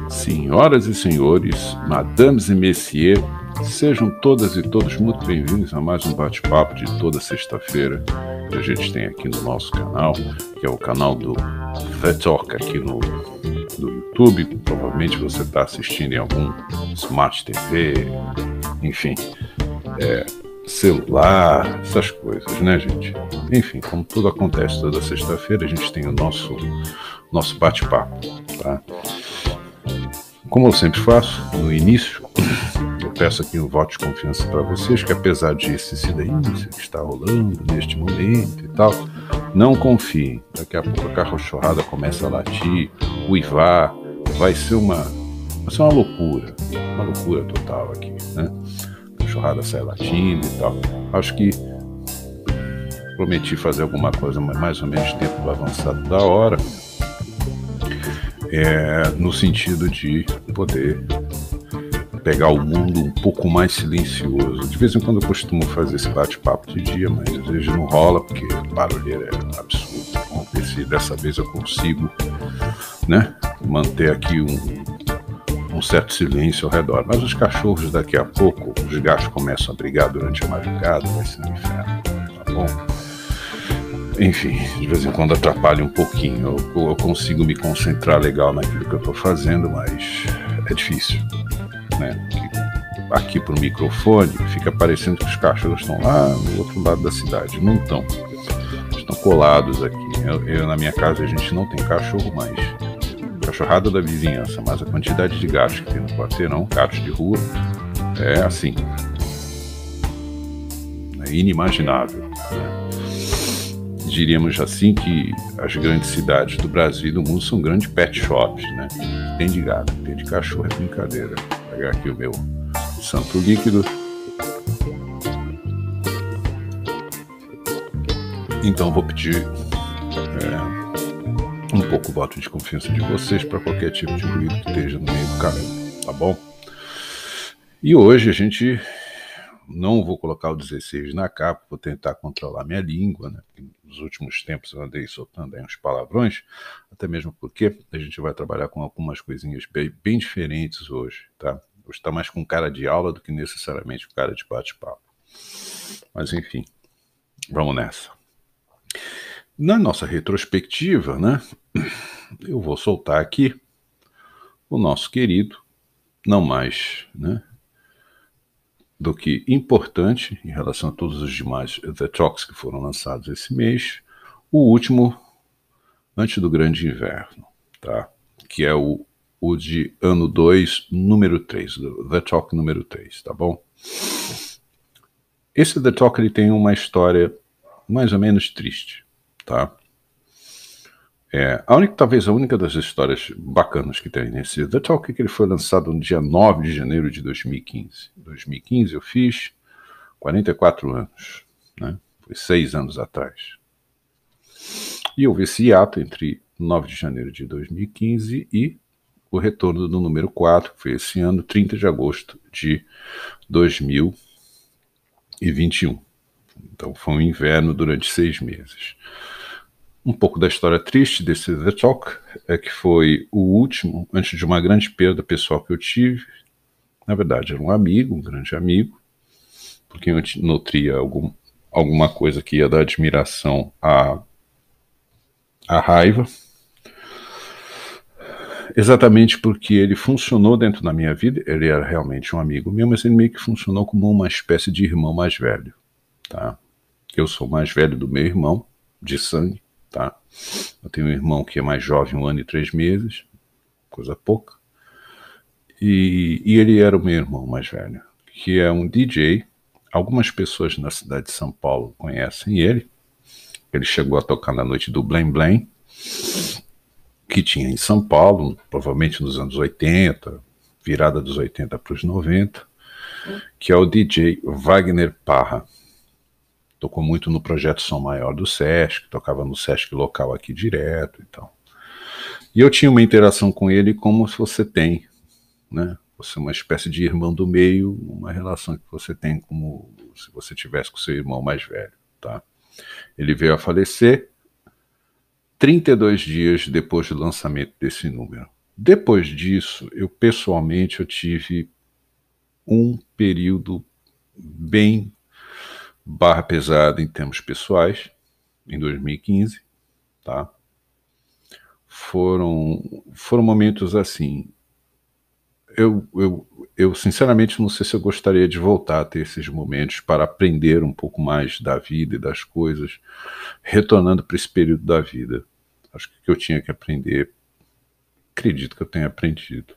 Senhoras e senhores, madames e messieurs, sejam todas e todos muito bem-vindos a mais um bate-papo de toda sexta-feira que a gente tem aqui no nosso canal, que é o canal do The Talk aqui no YouTube. Provavelmente você está assistindo em algum Smart TV, enfim, celular, essas coisas, né, gente? Enfim, como tudo acontece toda sexta-feira, a gente tem o nosso bate-papo, tá? Como eu sempre faço, no início, eu peço aqui um voto de confiança para vocês, que apesar disso daí que está rolando neste momento e tal, não confiem. Daqui a pouco a cachorrada começa a latir, uivar, vai ser uma loucura total aqui, né? A cachorrada sai latindo e tal. Acho que prometi fazer alguma coisa mais ou menos tempo avançado da hora, no sentido de poder pegar o mundo um pouco mais silencioso. De vez em quando eu costumo fazer esse bate-papo de dia, mas às vezes não rola porque o barulheiro é absurdo. Vamos ver se dessa vez eu consigo, né, manter aqui um certo silêncio ao redor. Mas os cachorros daqui a pouco, os gatos começam a brigar durante a madrugada, vai ser um inferno, tá bom? Enfim, de vez em quando atrapalha um pouquinho. Eu consigo me concentrar legal naquilo que eu estou fazendo, mas é difícil, né? Aqui pro microfone fica parecendo que os cachorros estão lá no outro lado da cidade. Não estão. Estão colados aqui. Na minha casa a gente não tem cachorro, mas cachorrada da vizinhança, mas a quantidade de gatos que tem no quarteirão, gatos de rua, é assim, é inimaginável, né? Diríamos assim que as grandes cidades do Brasil e do mundo são grandes pet shops, né? Tem de gato, tem de cachorro, é brincadeira. Vou pegar aqui o meu santo líquido. Então vou pedir um pouco o voto de confiança de vocês para qualquer tipo de ruído que esteja no meio do caminho, tá bom? E hoje a gente não vou colocar o 16 na capa, vou tentar controlar minha língua, né? Nos últimos tempos eu andei soltando aí uns palavrões, até mesmo porque a gente vai trabalhar com algumas coisinhas bem diferentes hoje, tá? Hoje está mais com cara de aula do que necessariamente com cara de bate-papo. Mas enfim, vamos nessa. Na nossa retrospectiva, né, eu vou soltar aqui o nosso querido, não mais, né, do que importante em relação a todos os demais The Talks que foram lançados esse mês, o último antes do grande inverno, tá? Que é o de ano 2, número 3, The Talk número 3, tá bom? Esse The Talk ele tem uma mais ou menos triste, tá? Talvez a única das histórias bacanas que tem nesse The Talk é que ele foi lançado no dia 9 de janeiro de 2015. Em 2015 eu fiz 44 anos, né? Foi 6 anos atrás. E houve esse hiato entre 9 de janeiro de 2015 e o retorno do número 4, que foi esse ano, 30 de agosto de 2021. Então foi um inverno durante 6 meses. Um pouco da história triste desse The Talk é que foi o último, antes de uma grande perda pessoal que eu tive. Na verdade, era um grande amigo, por quem eu nutria alguma coisa que ia da admiração à raiva. Exatamente porque ele funcionou dentro da minha vida, ele era realmente um amigo meu, mas ele meio que funcionou como uma espécie de irmão mais velho, tá? Eu sou mais velho do meu irmão, de sangue. Tá? Eu tenho um irmão que é mais jovem, 1 ano e 3 meses, coisa pouca, e ele era o meu irmão mais velho, que é um DJ. Algumas pessoas na cidade de São Paulo conhecem ele. Ele chegou a tocar na noite do Blém Blém, que tinha em São Paulo, provavelmente nos anos 80, virada dos 80 para os 90, que é o DJ Wagner Parra. Tocou muito no projeto Som Maior do Sesc, tocava no Sesc local aqui direto e tal. E eu tinha uma interação com ele como se você tem, né? Você é uma espécie de irmão do meio, uma relação que você tem como se você tivesse com seu irmão mais velho, tá? Ele veio a falecer 32 dias depois do lançamento desse número. Depois disso, eu pessoalmente eu tive um período bem barra pesada em termos pessoais, em 2015, tá? Foram momentos assim. Eu sinceramente não sei se eu gostaria de voltar a ter esses momentos para aprender um pouco mais da vida e das coisas, retornando para esse período da vida. Acho que o que eu tinha que aprender, acredito que eu tenha aprendido.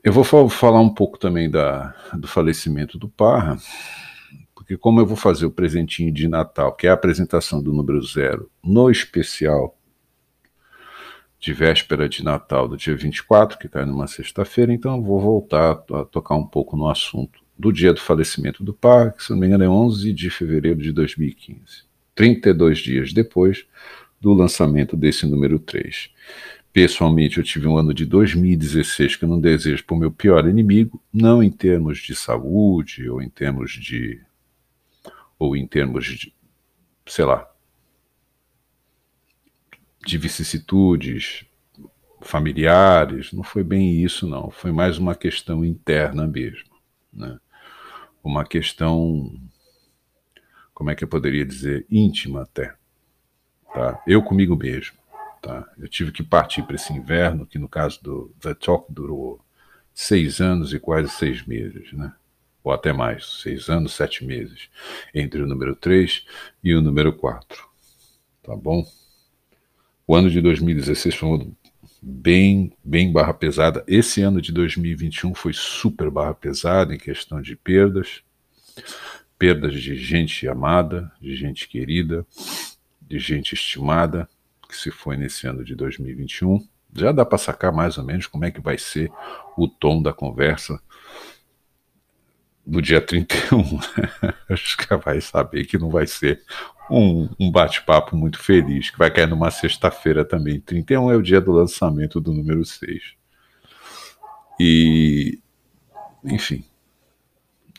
Eu vou falar um pouco também do falecimento do Parra, porque como eu vou fazer o presentinho de Natal, que é a apresentação do número 0, no especial de véspera de Natal do dia 24, que cai numa sexta-feira, então eu vou voltar a tocar um pouco no assunto do dia do falecimento do Parra, que se não me engano é 11 de fevereiro de 2015, 32 dias depois do lançamento desse número 3. Pessoalmente, eu tive um ano de 2016 que eu não desejo para o meu pior inimigo, não em termos de saúde ou em termos de sei lá, de vicissitudes familiares, não foi bem isso não, foi mais uma questão interna mesmo, né? Uma questão, como é que eu poderia dizer, íntima até, tá? Eu comigo mesmo, tá? Eu tive que partir para esse inverno, que no caso do The Talk durou 6 anos e quase 6 meses, né? Ou até mais, 6 anos, 7 meses, entre o número 3 e o número 4, tá bom? O ano de 2016 foi um ano bem barra pesada. Esse ano de 2021 foi super barra pesada em questão de perdas de gente amada, de gente querida, de gente estimada, que se foi nesse ano de 2021. Já dá para sacar mais ou menos como é que vai ser o tom da conversa no dia 31. Acho que vai saber que não vai ser um bate-papo muito feliz, que vai cair numa sexta-feira também. 31 é o dia do lançamento do número 6. E, enfim,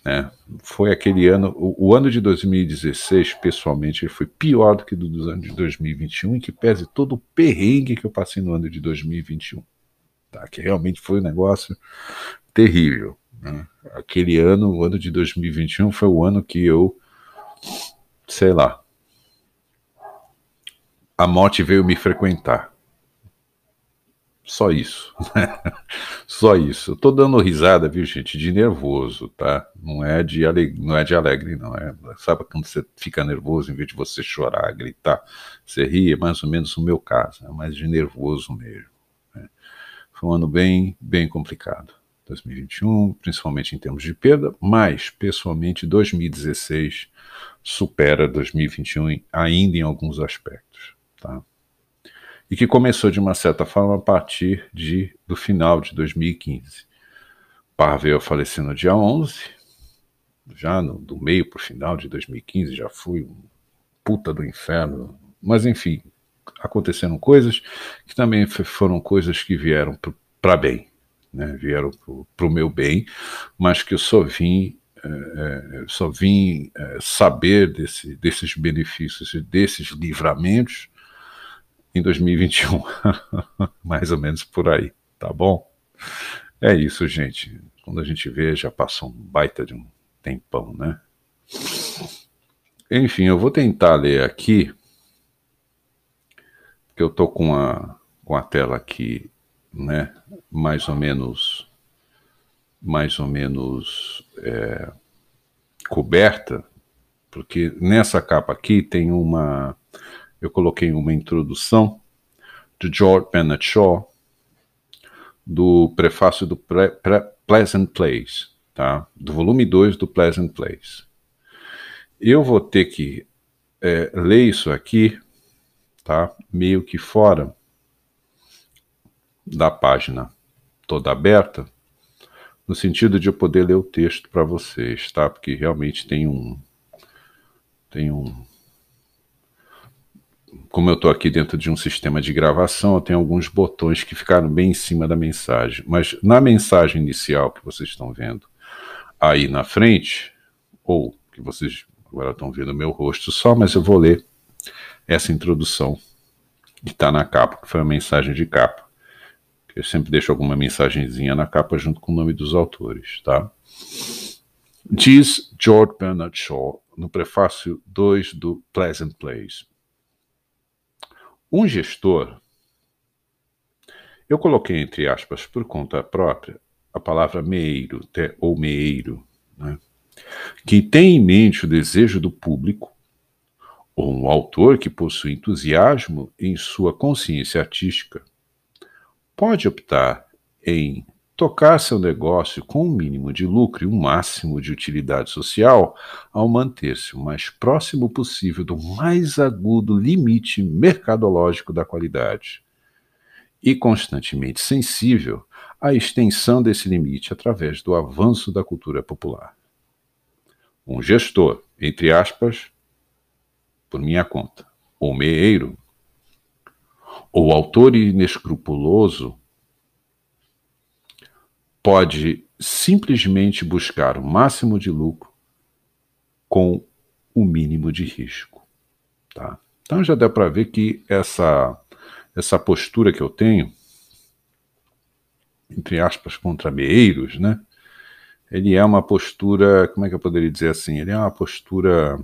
né, foi aquele ano, o ano de 2016, pessoalmente, ele foi pior do que o dos anos de 2021, em que pese todo o perrengue que eu passei no ano de 2021. Tá? Que realmente foi um negócio terrível. Né? Aquele ano, o ano de 2021, foi o ano que eu, sei lá, a morte veio me frequentar. Só isso. Só isso. Eu tô dando risada, viu, gente, de nervoso, tá? Não é de alegre, não. Sabe quando você fica nervoso, em vez de você chorar, gritar, você ri, é mais ou menos o meu caso, é mais de nervoso mesmo. Né? Foi um ano bem complicado. 2021, principalmente em termos de perda, mas, pessoalmente, 2016 supera 2021 ainda em alguns aspectos, tá? E que começou, de uma certa forma, a partir do final de 2015. Parra veio a falecer no dia 11, já do meio para o final de 2015, já fui um puta do inferno, mas enfim, aconteceram coisas que também foram coisas que vieram para bem, né? Vieram para o meu bem, mas que eu só vim saber desses benefícios e desses livramentos em 2021, mais ou menos por aí, tá bom? É isso, gente. Quando a gente vê, já passou um baita de um tempão, né? Enfim, eu vou tentar ler aqui, porque eu tô com a tela aqui, né? Mais ou menos coberta, porque nessa capa aqui tem eu coloquei uma introdução de George Bernard Shaw, do prefácio do Pleasant Place, tá? Do volume 2 do Pleasant Place. Eu vou ter que ler isso aqui, tá? Meio que fora da página toda aberta, no sentido de eu poder ler o texto para vocês, tá? Porque realmente tem um como eu estou aqui dentro de um sistema de gravação, eu tenho alguns botões que ficaram bem em cima da mensagem. Mas na mensagem inicial que vocês estão vendo aí na frente, ou que vocês agora estão vendo o meu rosto só, mas eu vou ler essa introdução que está na capa, que foi a mensagem de capa. Eu sempre deixo alguma mensagenzinha na capa junto com o nome dos autores, tá? Diz George Bernard Shaw, no prefácio 2 do Pleasant Place. Um gestor, eu coloquei entre aspas por conta própria a palavra meeiro, ou meeiro, né? Que tem em mente o desejo do público, ou um autor que possui entusiasmo em sua consciência artística, pode optar em tocar seu negócio com um mínimo de lucro e um máximo de utilidade social ao manter-se o mais próximo possível do mais agudo limite mercadológico da qualidade e constantemente sensível à extensão desse limite através do avanço da cultura popular. Um gestor, entre aspas, por minha conta, ou meeiro, ou autor inescrupuloso, pode simplesmente buscar o máximo de lucro com o mínimo de risco. Tá? Então já deu para ver que essa postura que eu tenho, entre aspas, contra meeiros, né? Ele é uma postura, como é que eu poderia dizer assim? Ele é uma postura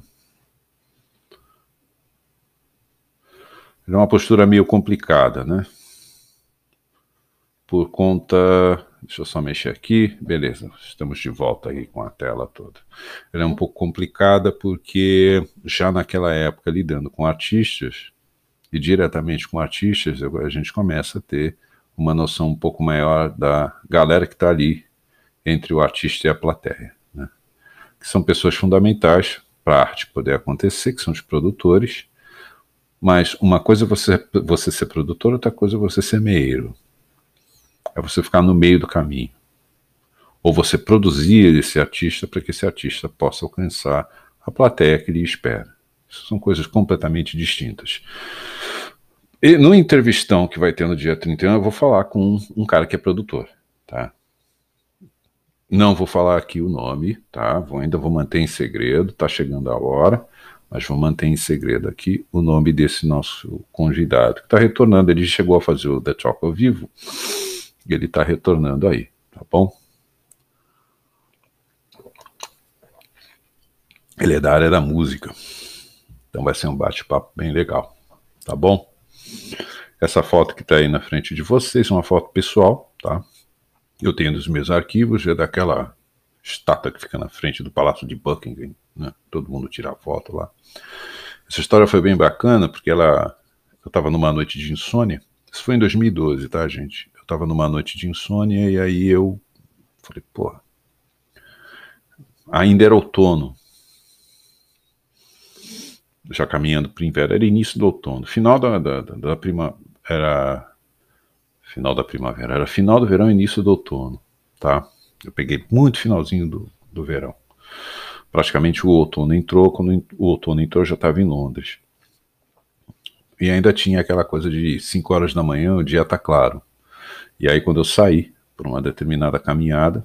meio complicada, né? Por conta... Deixa eu só mexer aqui. Beleza, estamos de volta aí com a tela toda. Ela é um pouco complicada porque já naquela época, lidando com artistas, e diretamente com artistas, a gente começa a ter uma noção um pouco maior da galera que está ali entre o artista e a plateia, né? Que são pessoas fundamentais para a arte poder acontecer, que são os produtores. Mas uma coisa é você ser produtor, outra coisa é você ser meeiro. É você ficar no meio do caminho. Ou você produzir esse artista para que esse artista possa alcançar a plateia que lhe espera. Isso são coisas completamente distintas. E no entrevistão que vai ter no dia 31, eu vou falar com um cara que é produtor, tá? Não vou falar aqui o nome, tá? Ainda vou manter em segredo, tá chegando a hora, mas vou manter em segredo aqui o nome desse nosso convidado, que está retornando. Ele chegou a fazer o The Talk ao vivo, e ele está retornando aí, tá bom? Ele é da área da música, então vai ser um bate-papo bem legal, tá bom? Essa foto que está aí na frente de vocês é uma foto pessoal, tá? Eu tenho nos meus arquivos, é daquela estátua que fica na frente do Palácio de Buckingham, né? Todo mundo tira foto lá. Essa história foi bem bacana, porque eu estava numa noite de insônia. Isso foi em 2012, tá, gente? Eu estava numa noite de insônia e aí eu falei, porra, ainda era outono, já caminhando para o inverno, era início do outono, final da primavera, era final da primavera, era final do verão, início do outono, tá? Eu peguei muito finalzinho do verão. Praticamente o outono entrou, quando o outono entrou eu já estava em Londres. E ainda tinha aquela coisa de 5 horas da manhã, o dia está claro. E aí quando eu saí por uma determinada caminhada,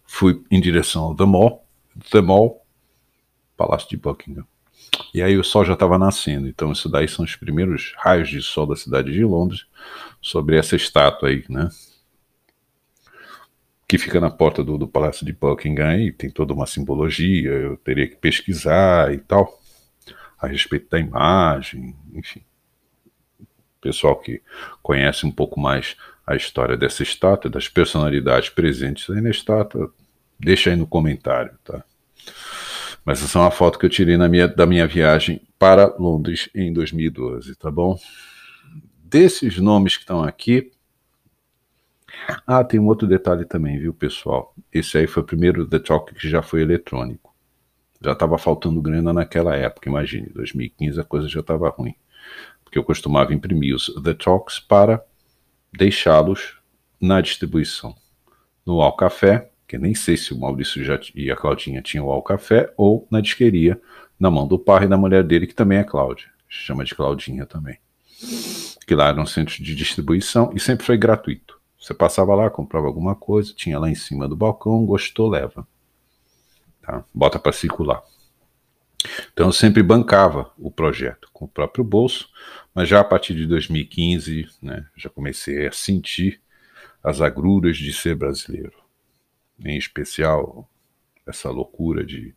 fui em direção ao The Mall, Palácio de Buckingham. E aí o sol já estava nascendo, então isso daí são os primeiros raios de sol da cidade de Londres sobre essa estátua aí, né? Que fica na porta do Palácio de Buckingham e tem toda uma simbologia, eu teria que pesquisar e tal, a respeito da imagem, enfim. Pessoal que conhece um pouco mais a história dessa estátua, das personalidades presentes aí na estátua, deixa aí no comentário, tá? Mas essa é uma foto que eu tirei da minha viagem para Londres em 2012, tá bom? Desses nomes que estão aqui... Ah, tem um outro detalhe também, viu, pessoal? Esse aí foi o primeiro The Talk que já foi eletrônico. Já estava faltando grana naquela época, imagine, 2015 a coisa já estava ruim. Porque eu costumava imprimir os The Talks para deixá-los na distribuição. No Alcafé, que nem sei se o Maurício e a Claudinha tinham o Alcafé, ou na disqueria, na mão do pai e da mulher dele, que também é Cláudia. Chama de Claudinha também. Que lá era um centro de distribuição e sempre foi gratuito. Você passava lá, comprava alguma coisa, tinha lá em cima do balcão, gostou, leva. tá? Bota para circular. Então eu sempre bancava o projeto com o próprio bolso, mas já a partir de 2015, né, já comecei a sentir as agruras de ser brasileiro, em especial essa loucura de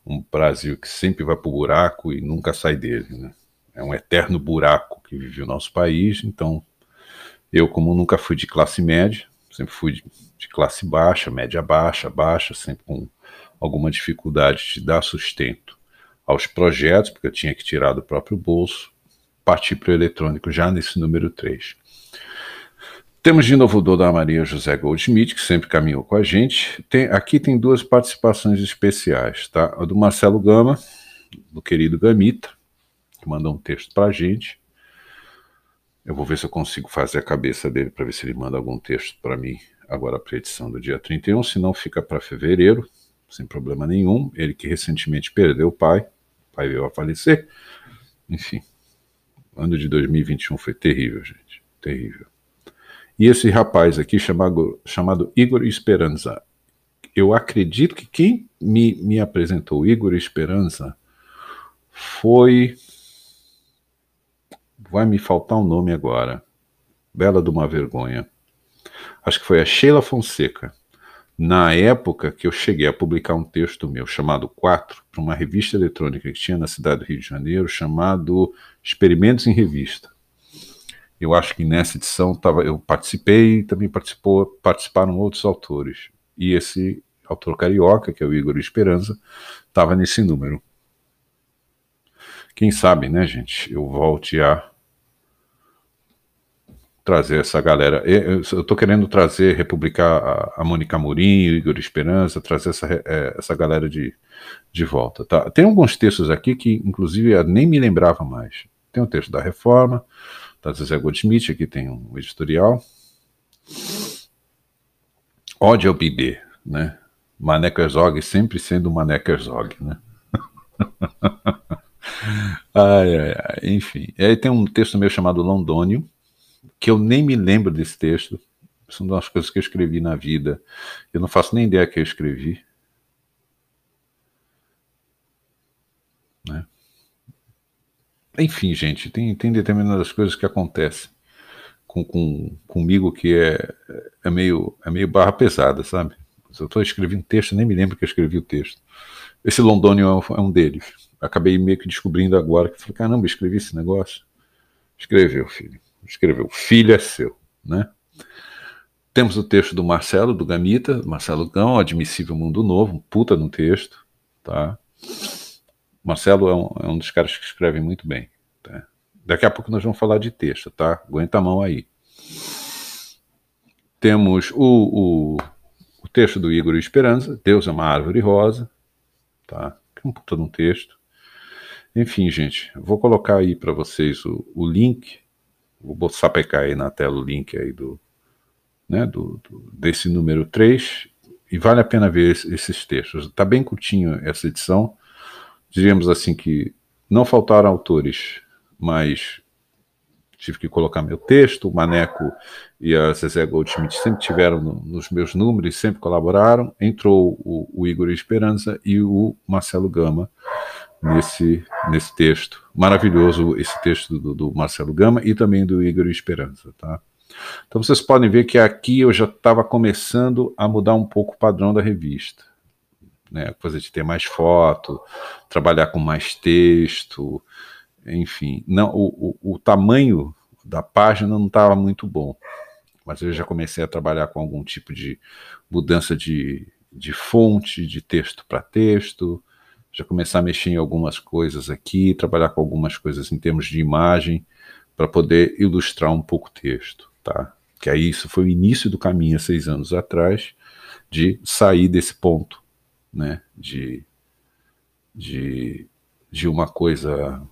um Brasil que sempre vai para o buraco e nunca sai dele, né? É um eterno buraco que vive o nosso país. Então eu, como nunca fui de classe média, sempre fui de classe baixa, média baixa, baixa, sempre com alguma dificuldade de dar sustento aos projetos, porque eu tinha que tirar do próprio bolso, parti para o eletrônico já nesse número 3. Temos de novo o Dona Maria José Goldschmidt, que sempre caminhou com a gente. Aqui tem 2 participações especiais, tá? A do Marcelo Gama, do querido Gamita, que mandou um texto para a gente. Eu vou ver se eu consigo fazer a cabeça dele para ver se ele manda algum texto para mim agora para a edição do dia 31, senão fica para fevereiro, sem problema nenhum. Ele que recentemente perdeu o pai veio a falecer. Enfim, o ano de 2021 foi terrível, gente, terrível. E esse rapaz aqui, chamado Igor Esperanza, eu acredito que quem me apresentou o Igor Esperanza foi... Vai me faltar um nome agora. Bela de uma vergonha. Acho que foi a Sheila Fonseca. Na época que eu cheguei a publicar um texto meu chamado 4, para uma revista eletrônica que tinha na cidade do Rio de Janeiro, chamado Experimentos em Revista. Eu acho que nessa edição eu participei e também participaram outros autores. E esse autor carioca, que é o Igor Esperanza, estava nesse número. Quem sabe, né, gente, eu volte a trazer essa galera. Eu estou querendo republicar a Mônica Amorim, o Igor Esperanza, trazer essa galera de volta. Tá? Tem alguns textos aqui que, inclusive, eu nem me lembrava mais. Tem um texto da Reforma, da Zezé Goldschmidt, aqui tem um editorial. Ódio ao BD, né? Maneco Herzog sempre sendo Maneco Herzog, né? Enfim. E aí tem um texto meu chamado Londônio, que eu nem me lembro desse texto. São das coisas que eu escrevi na vida. Eu não faço nem ideia que eu escrevi. Né? Enfim, gente, tem determinadas coisas que acontecem comigo que é meio barra pesada, sabe? Eu estou escrevendo um texto, nem me lembro que eu escrevi o texto. Esse Londônio é um deles. Acabei meio que descobrindo agora, que falei, caramba, escrevi esse negócio. Escreveu, filho. Escreveu. Filho é seu, né? Temos o texto do Marcelo, do Gamita, Marcelo Gão, Admissível Mundo Novo, um puta no texto, tá? Marcelo é um dos caras que escreve muito bem, tá? Daqui a pouco nós vamos falar de texto, tá? Aguenta a mão aí. Temos o texto do Igor Esperanza, Deus é uma Árvore Rosa, tá? Que é um puta no texto. Enfim, gente, vou colocar aí para vocês o link, vou sapecar aí na tela o link aí desse número 3, e vale a pena ver esses textos. Está bem curtinho essa edição, diríamos assim que não faltaram autores, mas tive que colocar meu texto. O Maneco e a Zezé Goldschmidt sempre tiveram nos meus números, sempre colaboraram. Entrou o Igor Esperanza e o Marcelo Gama nesse texto. Maravilhoso esse texto do Marcelo Gama e também do Igor Esperanza, tá? Então vocês podem ver que aqui eu já estava começando a mudar um pouco o padrão da revista, né? Coisa de ter mais foto, trabalhar com mais texto, enfim. Não, o tamanho da página não estava muito bom, mas eu já comecei a trabalhar com algum tipo de mudança de fonte, de texto para texto, já começar a mexer em algumas coisas aqui, trabalhar com algumas coisas em termos de imagem, para poder ilustrar um pouco o texto, tá? Que aí isso foi o início do caminho há 6 anos atrás, de sair desse ponto, né? De uma coisa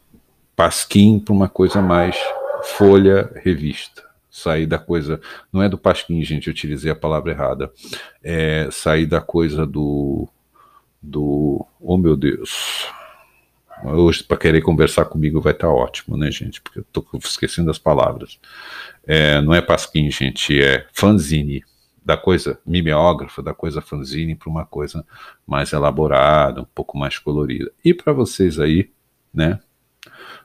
pasquim para uma coisa mais folha, revista. Sair da coisa, não é do pasquim, gente, eu utilizei a palavra errada. Sair da coisa do oh meu Deus, hoje para querer conversar comigo vai estar ótimo, né, gente, porque eu tô esquecendo as palavras. Não é pasquim, gente, é fanzine, da coisa mimeógrafa, da coisa fanzine, para uma coisa mais elaborada, um pouco mais colorida. E para vocês aí, né,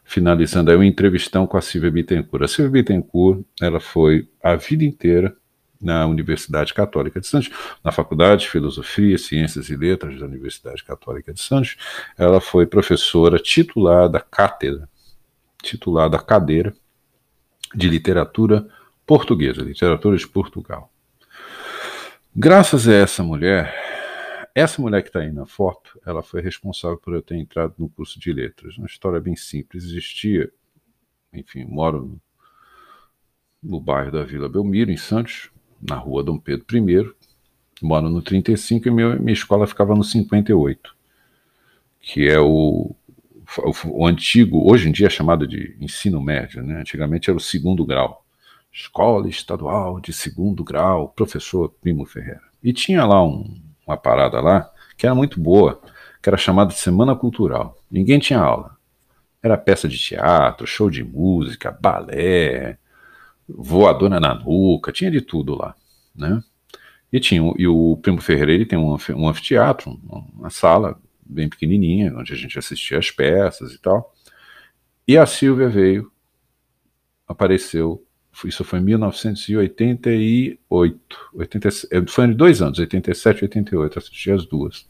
finalizando aí um entrevistão com a Silvia Bittencourt. A Silvia Bittencourt, ela foi a vida inteira na Universidade Católica de Santos, na Faculdade de Filosofia, Ciências e Letras da Universidade Católica de Santos. Ela foi professora titular da cátedra, titular da cadeira de literatura portuguesa, literatura de Portugal. Graças a essa mulher que está aí na foto, ela foi responsável por eu ter entrado no curso de letras. Uma história bem simples. Existia, enfim, moro no bairro da Vila Belmiro, em Santos, na rua Dom Pedro I, moro no 35 e minha escola ficava no 58, que é o antigo, hoje em dia é chamado de ensino médio, né? Antigamente era o segundo grau. Escola Estadual de Segundo Grau, professor Primo Ferreira. E tinha lá uma parada lá, que era muito boa, que era chamada de Semana Cultural. Ninguém tinha aula. Era peça de teatro, show de música, balé, voadora na nuca, tinha de tudo lá, né? E o Primo Ferreira, ele tem um anfiteatro, uma sala bem pequenininha, onde a gente assistia as peças e tal. E a Silvia veio, apareceu, isso foi em 1988, foi em 2 anos, 87 e 88, assisti as duas.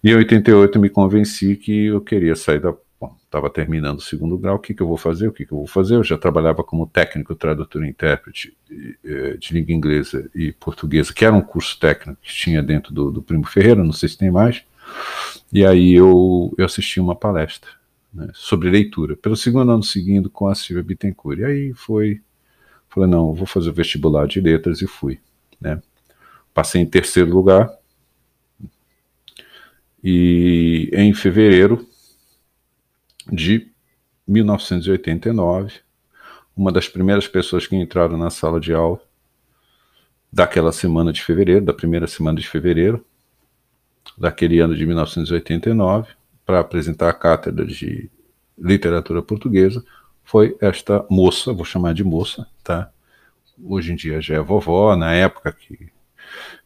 E em 88 me convenci que eu queria sair da... Bom, estava terminando o segundo grau, o que eu vou fazer? Eu já trabalhava como técnico, tradutor e intérprete de língua inglesa e portuguesa, que era um curso técnico que tinha dentro do Primo Ferreira, não sei se tem mais. E aí eu assisti uma palestra, né, sobre leitura, pelo segundo ano seguindo com a Silvia Bittencourt. E aí falei, não, eu vou fazer o vestibular de letras e fui, né? Passei em 3º lugar e em fevereiro de 1989, uma das primeiras pessoas que entraram na sala de aula daquela semana de fevereiro, da primeira semana de fevereiro, daquele ano de 1989, para apresentar a cátedra de literatura portuguesa, foi esta moça, vou chamar de moça, tá? Hoje em dia já é vovó, na época que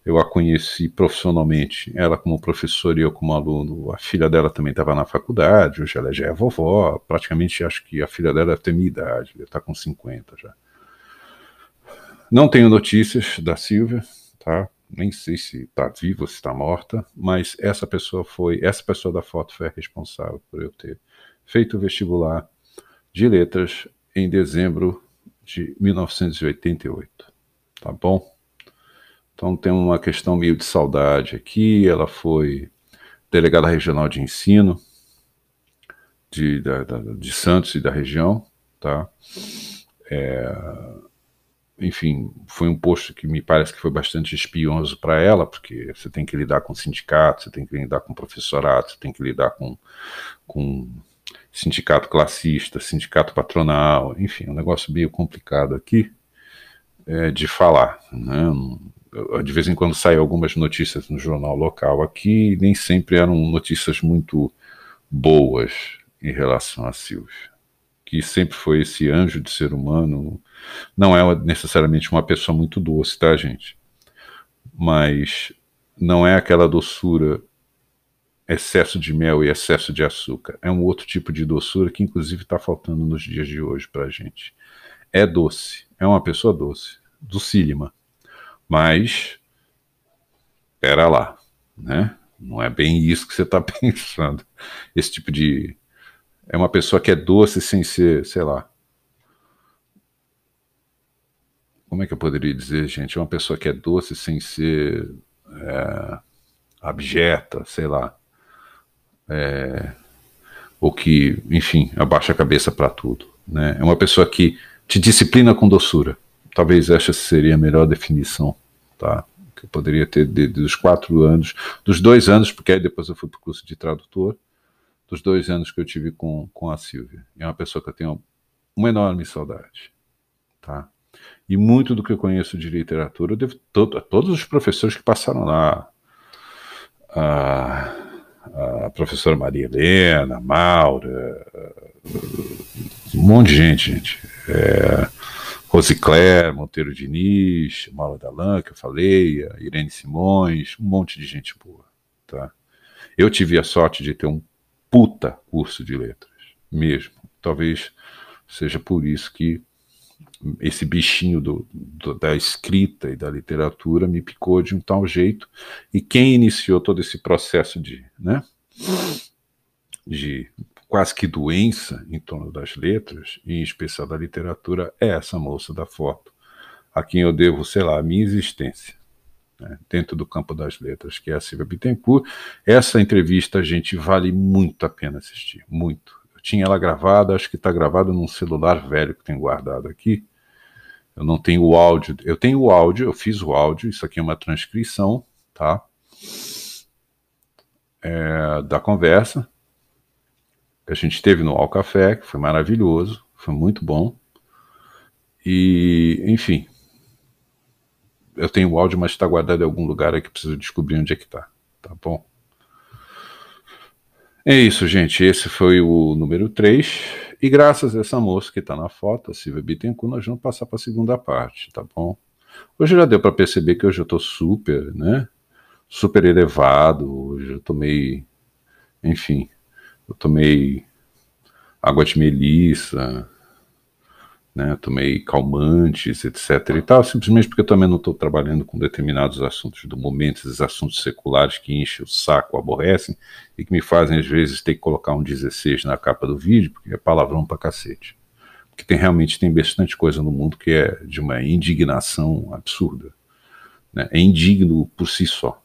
eu a conheci profissionalmente, ela como professora e eu como aluno, a filha dela também estava na faculdade, hoje ela já é vovó, praticamente acho que a filha dela deve ter minha idade, deve estar com 50 já. Não tenho notícias da Silvia, tá? Nem sei se está viva ou se está morta, mas essa pessoa da foto foi a responsável por eu ter feito o vestibular de letras em dezembro de 1988, tá bom? Então tem uma questão meio de saudade aqui. Ela foi delegada regional de ensino de Santos e da região, tá? Enfim, foi um posto que me parece que foi bastante espinhoso para ela, porque você tem que lidar com sindicato, você tem que lidar com professorado, você tem que lidar com sindicato classista, sindicato patronal, enfim, um negócio meio complicado aqui de falar, né? De vez em quando saem algumas notícias no jornal local aqui, nem sempre eram notícias muito boas em relação a Silvia, que sempre foi esse anjo de ser humano. Não é necessariamente uma pessoa muito doce, tá, gente? Mas não é aquela doçura, excesso de mel e excesso de açúcar. É um outro tipo de doçura que, inclusive, está faltando nos dias de hoje pra gente. É doce, é uma pessoa doce, docílima. Mas, pera lá, né? Não é bem isso que você está pensando. Esse tipo de... É uma pessoa que é doce sem ser, sei lá... Como é que eu poderia dizer, gente? É uma pessoa que é doce sem ser abjeta, sei lá. Ou que, enfim, abaixa a cabeça para tudo, né? É uma pessoa que te disciplina com doçura. Talvez essa seria a melhor definição, tá? Que eu poderia ter dos 4 anos, dos 2 anos, porque aí depois eu fui para o curso de tradutor, dos 2 anos que eu tive com a Silvia. É uma pessoa que eu tenho uma enorme saudade, tá? E muito do que eu conheço de literatura eu devo a todos os professores que passaram lá. A professora Maria Helena, a Maura, um monte de gente. Rosicler, Monteiro Diniz, Maula Dalan, que eu falei, a Irene Simões, um monte de gente boa, tá? Eu tive a sorte de ter um puta curso de letras, mesmo. Talvez seja por isso que esse bichinho da escrita e da literatura me picou de um tal jeito, e quem iniciou todo esse processo de quase que doença em torno das letras, e em especial da literatura, é essa moça da foto, a quem eu devo, sei lá, a minha existência, né, dentro do campo das letras, que é a Silvia Bittencourt. Essa entrevista, gente, vale muito a pena assistir, muito. Eu tinha ela gravada, acho que está gravada num celular velho que tenho guardado aqui. Eu não tenho o áudio, eu tenho o áudio, eu fiz o áudio, isso aqui é uma transcrição, tá? Da conversa que a gente teve no Ao Café, que foi maravilhoso, foi muito bom. E, enfim, eu tenho o áudio, mas está guardado em algum lugar aí que preciso descobrir onde é que tá bom? É isso, gente, esse foi o número 3, e graças a essa moça que está na foto, a Silvia Bittencourt, nós vamos passar para a segunda parte, tá bom? Hoje já deu para perceber que hoje eu estou super, né, super elevado, hoje eu tomei, enfim, eu tomei água de melissa, né, tomei calmantes, etc. e tal, simplesmente porque eu também não estou trabalhando com determinados assuntos do momento, esses assuntos seculares que enchem o saco, aborrecem, e que me fazem, às vezes, ter que colocar um 16 na capa do vídeo, porque é palavrão pra cacete. Porque realmente tem bastante coisa no mundo que é de uma indignação absurda, né? É indigno por si só.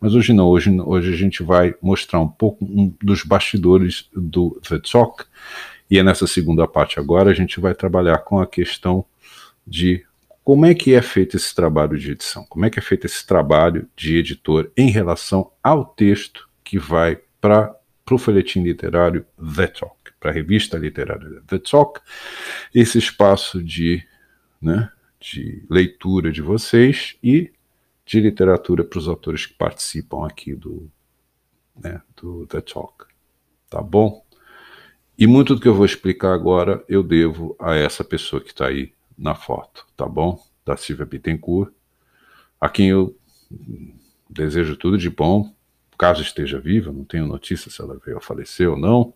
Mas hoje não, hoje a gente vai mostrar um pouco dos bastidores do The Talk, e é nessa segunda parte agora a gente vai trabalhar com a questão de como é que é feito esse trabalho de edição, como é que é feito esse trabalho de editor em relação ao texto que vai para o folhetim literário The Talk, para a revista literária The Talk, esse espaço de leitura de vocês e de literatura para os autores que participam aqui do The Talk, tá bom? E muito do que eu vou explicar agora eu devo a essa pessoa que está aí na foto, tá bom? Da Silvia Bittencourt, a quem eu desejo tudo de bom, caso esteja viva, não tenho notícia se ela veio a falecer ou não,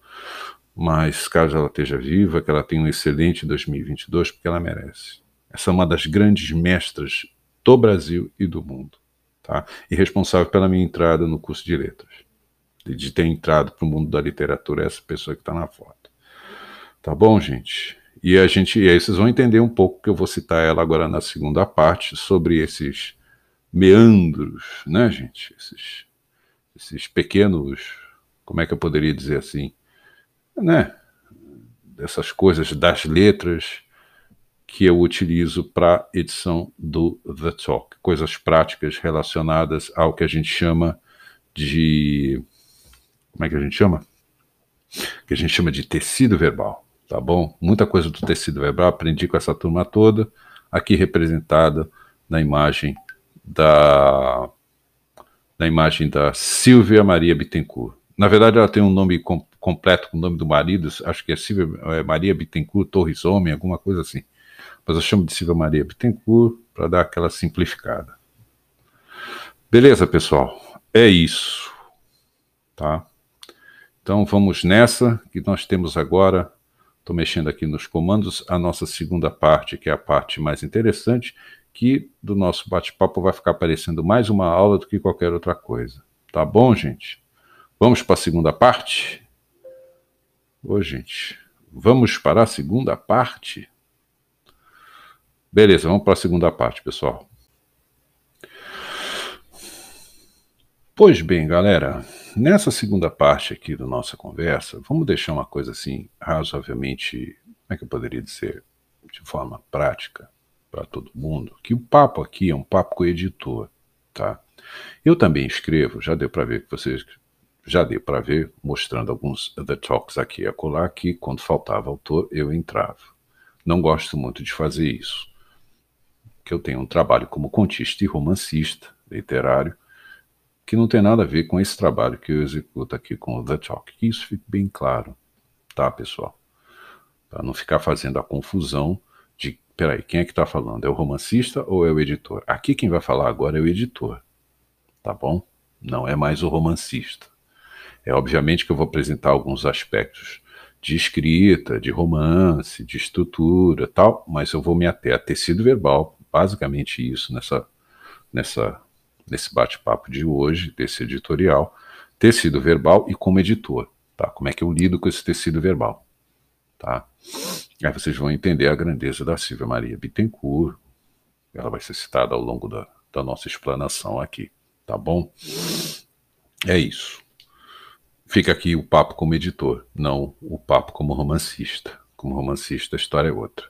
mas caso ela esteja viva, que ela tenha um excelente 2022, porque ela merece. Essa é uma das grandes mestras do Brasil e do mundo, tá? E responsável pela minha entrada no curso de letras, de ter entrado para o mundo da literatura, essa pessoa que está na foto. Tá bom, gente? E aí vocês vão entender um pouco, que eu vou citar ela agora na segunda parte, sobre esses meandros, né, gente? Esses pequenos, como é que eu poderia dizer assim, né? Dessas coisas das letras que eu utilizo para edição do The Talk. Coisas práticas relacionadas ao que a gente chama de... Como é que a gente chama? Que a gente chama de tecido verbal, tá bom? Muita coisa do tecido verbal aprendi com essa turma toda, aqui representada na imagem da Silvia Maria Bittencourt. Na verdade, ela tem um nome completo com o nome do marido, acho que é Silvia Maria Bittencourt Torres Homem, alguma coisa assim. Mas eu chamo de Silvia Maria Bittencourt para dar aquela simplificada. Beleza, pessoal? É isso, tá? Então vamos nessa, que nós temos agora, estou mexendo aqui nos comandos, a nossa segunda parte, que é a parte mais interessante, que do nosso bate-papo vai ficar parecendo mais uma aula do que qualquer outra coisa. Tá bom, gente? Vamos para a segunda parte? Ô, gente, vamos para a segunda parte? Beleza, vamos para a segunda parte, pessoal. Pois bem, galera, nessa segunda parte aqui da nossa conversa, vamos deixar uma coisa assim, razoavelmente, como é que eu poderia dizer, de forma prática para todo mundo, que o papo aqui é um papo com o editor, tá? Eu também escrevo, já deu para ver que vocês, já deu para ver, mostrando alguns The Talks aqui e acolá, que quando faltava autor, eu entrava. Não gosto muito de fazer isso, que eu tenho um trabalho como contista e romancista literário, que não tem nada a ver com esse trabalho que eu executo aqui com o The Talk. Que isso fique bem claro, tá, pessoal? Para não ficar fazendo a confusão de peraí, quem é que está falando? É o romancista ou é o editor? Aqui quem vai falar agora é o editor, tá bom? Não é mais o romancista. É obviamente que eu vou apresentar alguns aspectos de escrita, de romance, de estrutura, tal, mas eu vou me ater a tecido verbal, basicamente isso nesse bate-papo de hoje, desse editorial, tecido verbal e como editor, tá? Como é que eu lido com esse tecido verbal, tá? Aí vocês vão entender a grandeza da Silvia Maria Bittencourt, ela vai ser citada ao longo da nossa explanação aqui, tá bom? É isso. Fica aqui o papo como editor, não o papo como romancista. Como romancista, a história é outra.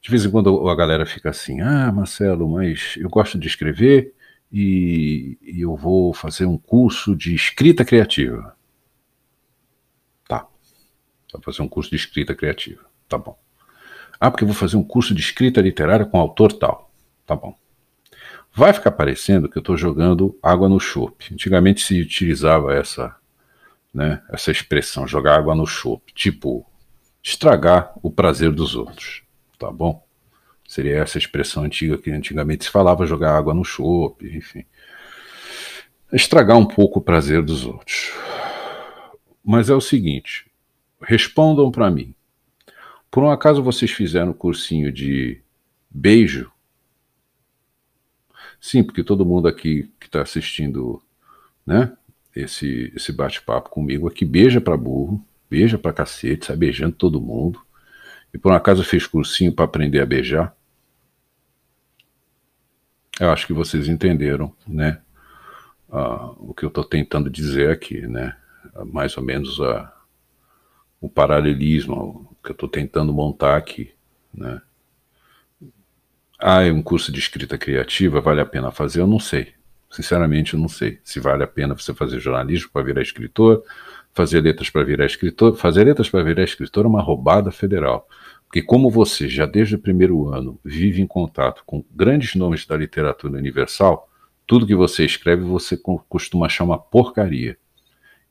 De vez em quando a galera fica assim, Marcelo, mas eu gosto de escrever e eu vou fazer um curso de escrita criativa. Tá, vou fazer um curso de escrita criativa, tá bom. Porque eu vou fazer um curso de escrita literária com autor tal, tá bom. Vai ficar parecendo que eu estou jogando água no chope. Antigamente se utilizava essa expressão, jogar água no chope, tipo, estragar o prazer dos outros, tá bom? Seria essa expressão antiga que antigamente se falava, jogar água no chope, enfim. Estragar um pouco o prazer dos outros. Mas é o seguinte, respondam para mim. Por um acaso vocês fizeram um cursinho de beijo? Sim, porque todo mundo aqui que está assistindo, né, esse bate-papo comigo aqui beija para burro, beija para cacete, sai beijando todo mundo. E por um acaso fez cursinho para aprender a beijar? Eu acho que vocês entenderam, né, o que eu estou tentando dizer aqui, né, mais ou menos o paralelismo que eu estou tentando montar aqui, né. É um curso de escrita criativa, vale a pena fazer? Eu não sei. Sinceramente, eu não sei se vale a pena você fazer jornalismo para virar escritor, fazer letras para virar escritor. Fazer letras para virar escritor é uma roubada federal. Porque como você, já desde o primeiro ano, vive em contato com grandes nomes da literatura universal, tudo que você escreve você costuma achar uma porcaria.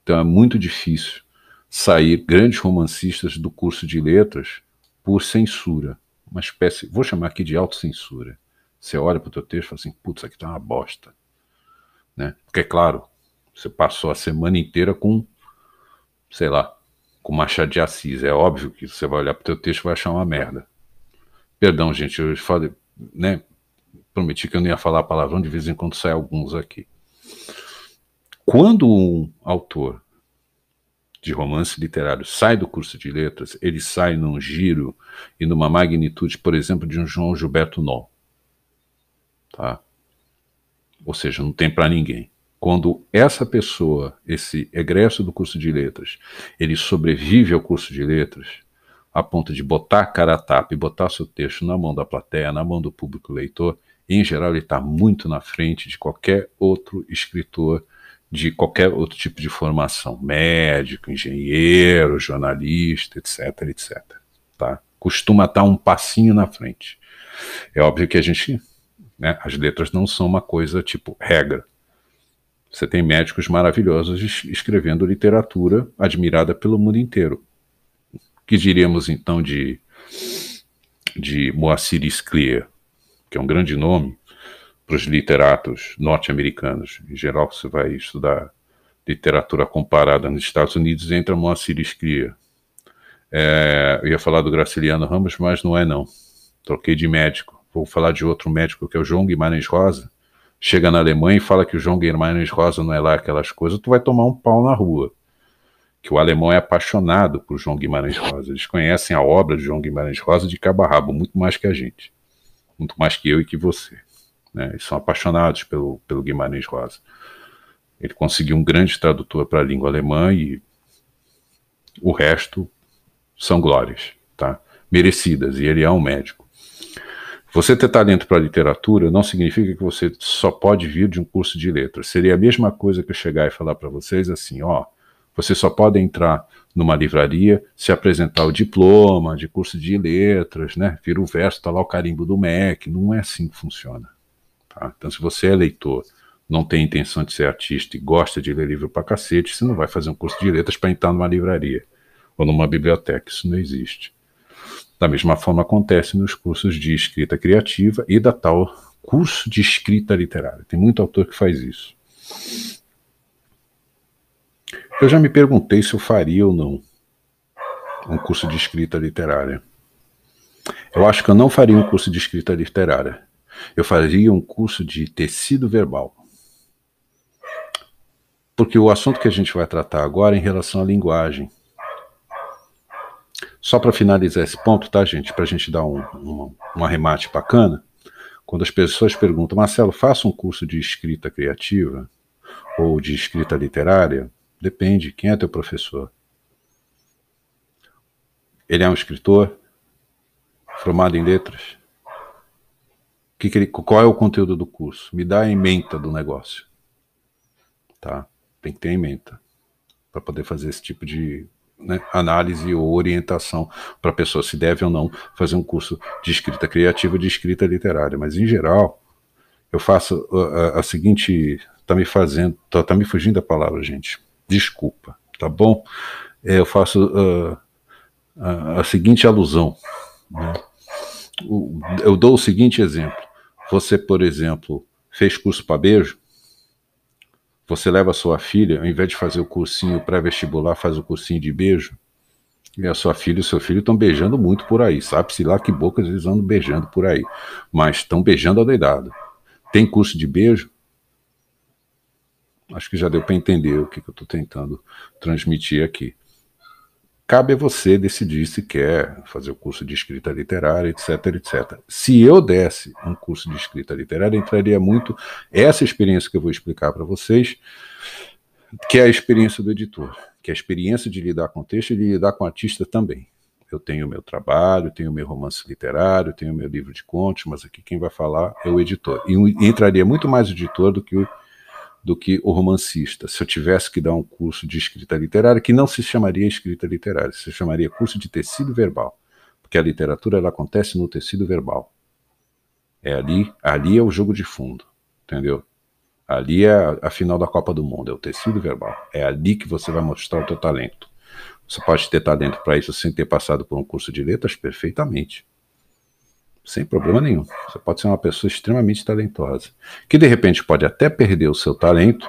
Então é muito difícil sair grandes romancistas do curso de letras por censura. Uma espécie, vou chamar aqui de autocensura. Você olha para o teu texto e fala assim, putz, isso aqui tá uma bosta. Né? Porque, é claro, você passou a semana inteira com, sei lá, com Machado de Assis. É óbvio que você vai olhar para o teu texto e vai achar uma merda. Perdão, gente, eu falei, né? Prometi que eu não ia falar palavrão, de vez em quando sai alguns aqui. Quando um autor de romance literário sai do curso de letras, ele sai num giro e numa magnitude, por exemplo, de um João Gilberto Noll. Tá? Ou seja, não tem para ninguém. Quando essa pessoa, esse egresso do curso de letras, ele sobrevive ao curso de letras, a ponto de botar a cara a tapa e botar seu texto na mão da plateia, na mão do público leitor, em geral ele está muito na frente de qualquer outro escritor de qualquer outro tipo de formação, médico, engenheiro, jornalista, etc, etc. Tá? Costuma estar um passinho na frente. É óbvio que a gente, né, as letras não são uma coisa tipo regra. Você tem médicos maravilhosos escrevendo literatura admirada pelo mundo inteiro. O que diríamos então de Moacir Scliar, que é um grande nome para os literatos norte-americanos. Em geral, você vai estudar literatura comparada nos Estados Unidos, entra Moacir Scliar. Eu ia falar do Graciliano Ramos, mas não é não. Troquei de médico. Vou falar de outro médico, que é o João Guimarães Rosa. Chega na Alemanha e fala que o João Guimarães Rosa não é lá aquelas coisas, tu vai tomar um pau na rua. Que o alemão é apaixonado por João Guimarães Rosa. Eles conhecem a obra de João Guimarães Rosa de cabo a rabo, muito mais que a gente. Muito mais que eu e que você. Né? Eles são apaixonados pelo Guimarães Rosa. Ele conseguiu um grande tradutor para a língua alemã e o resto são glórias, tá? Merecidas, e ele é um médico. Você ter talento para literatura não significa que você só pode vir de um curso de letras. Seria a mesma coisa que eu chegar e falar para vocês assim, você só pode entrar numa livraria se apresentar o diploma de curso de letras, né? Vira o verso, tá lá o carimbo do MEC. Não é assim que funciona. Tá? Então, se você é leitor, não tem intenção de ser artista e gosta de ler livro pra cacete, você não vai fazer um curso de letras para entrar numa livraria ou numa biblioteca. Isso não existe. Da mesma forma acontece nos cursos de escrita criativa e da tal curso de escrita literária. Tem muito autor que faz isso. Eu já me perguntei se eu faria ou não um curso de escrita literária. Eu acho que eu não faria um curso de escrita literária. Eu faria um curso de tecido verbal. Porque o assunto que a gente vai tratar agora é em relação à linguagem. Só para finalizar esse ponto, tá, gente? Para a gente dar um arremate bacana. Quando as pessoas perguntam, Marcelo, faça um curso de escrita criativa ou de escrita literária? Depende, quem é teu professor? Ele é um escritor formado em letras? Qual é o conteúdo do curso? Me dá a ementa do negócio. Tá? Tem que ter ementa para poder fazer esse tipo de análise ou orientação para a pessoa se deve ou não fazer um curso de escrita criativa, de escrita literária. Mas, em geral, eu faço a seguinte... Tá me fugindo a palavra, gente. Desculpa, tá bom? Eu faço a seguinte alusão. Né? Eu dou o seguinte exemplo. Você, por exemplo, fez curso para beijo? Você leva a sua filha, ao invés de fazer o cursinho pré-vestibular, faz o cursinho de beijo, e a sua filha e o seu filho estão beijando muito por aí. Sabe-se lá que bocas eles andam beijando por aí. Mas estão beijando adoidado. Tem curso de beijo? Acho que já deu para entender o que eu estou tentando transmitir aqui. Cabe a você decidir se quer fazer o curso de escrita literária, etc, etc. Se eu desse um curso de escrita literária, entraria muito essa experiência que eu vou explicar para vocês, que é a experiência do editor, que é a experiência de lidar com texto e de lidar com artista também. Eu tenho o meu trabalho, tenho o meu romance literário, tenho o meu livro de contos, mas aqui quem vai falar é o editor. E entraria muito mais o editor do que o romancista. Se eu tivesse que dar um curso de escrita literária, que não se chamaria escrita literária, se chamaria curso de tecido verbal, porque a literatura ela acontece no tecido verbal. É ali é o jogo de fundo, entendeu? Ali é a final da Copa do Mundo, é o tecido verbal. É ali que você vai mostrar o teu talento. Você pode ter talento para isso sem ter passado por um curso de letras perfeitamente. Sem problema nenhum. Você pode ser uma pessoa extremamente talentosa, que de repente pode até perder o seu talento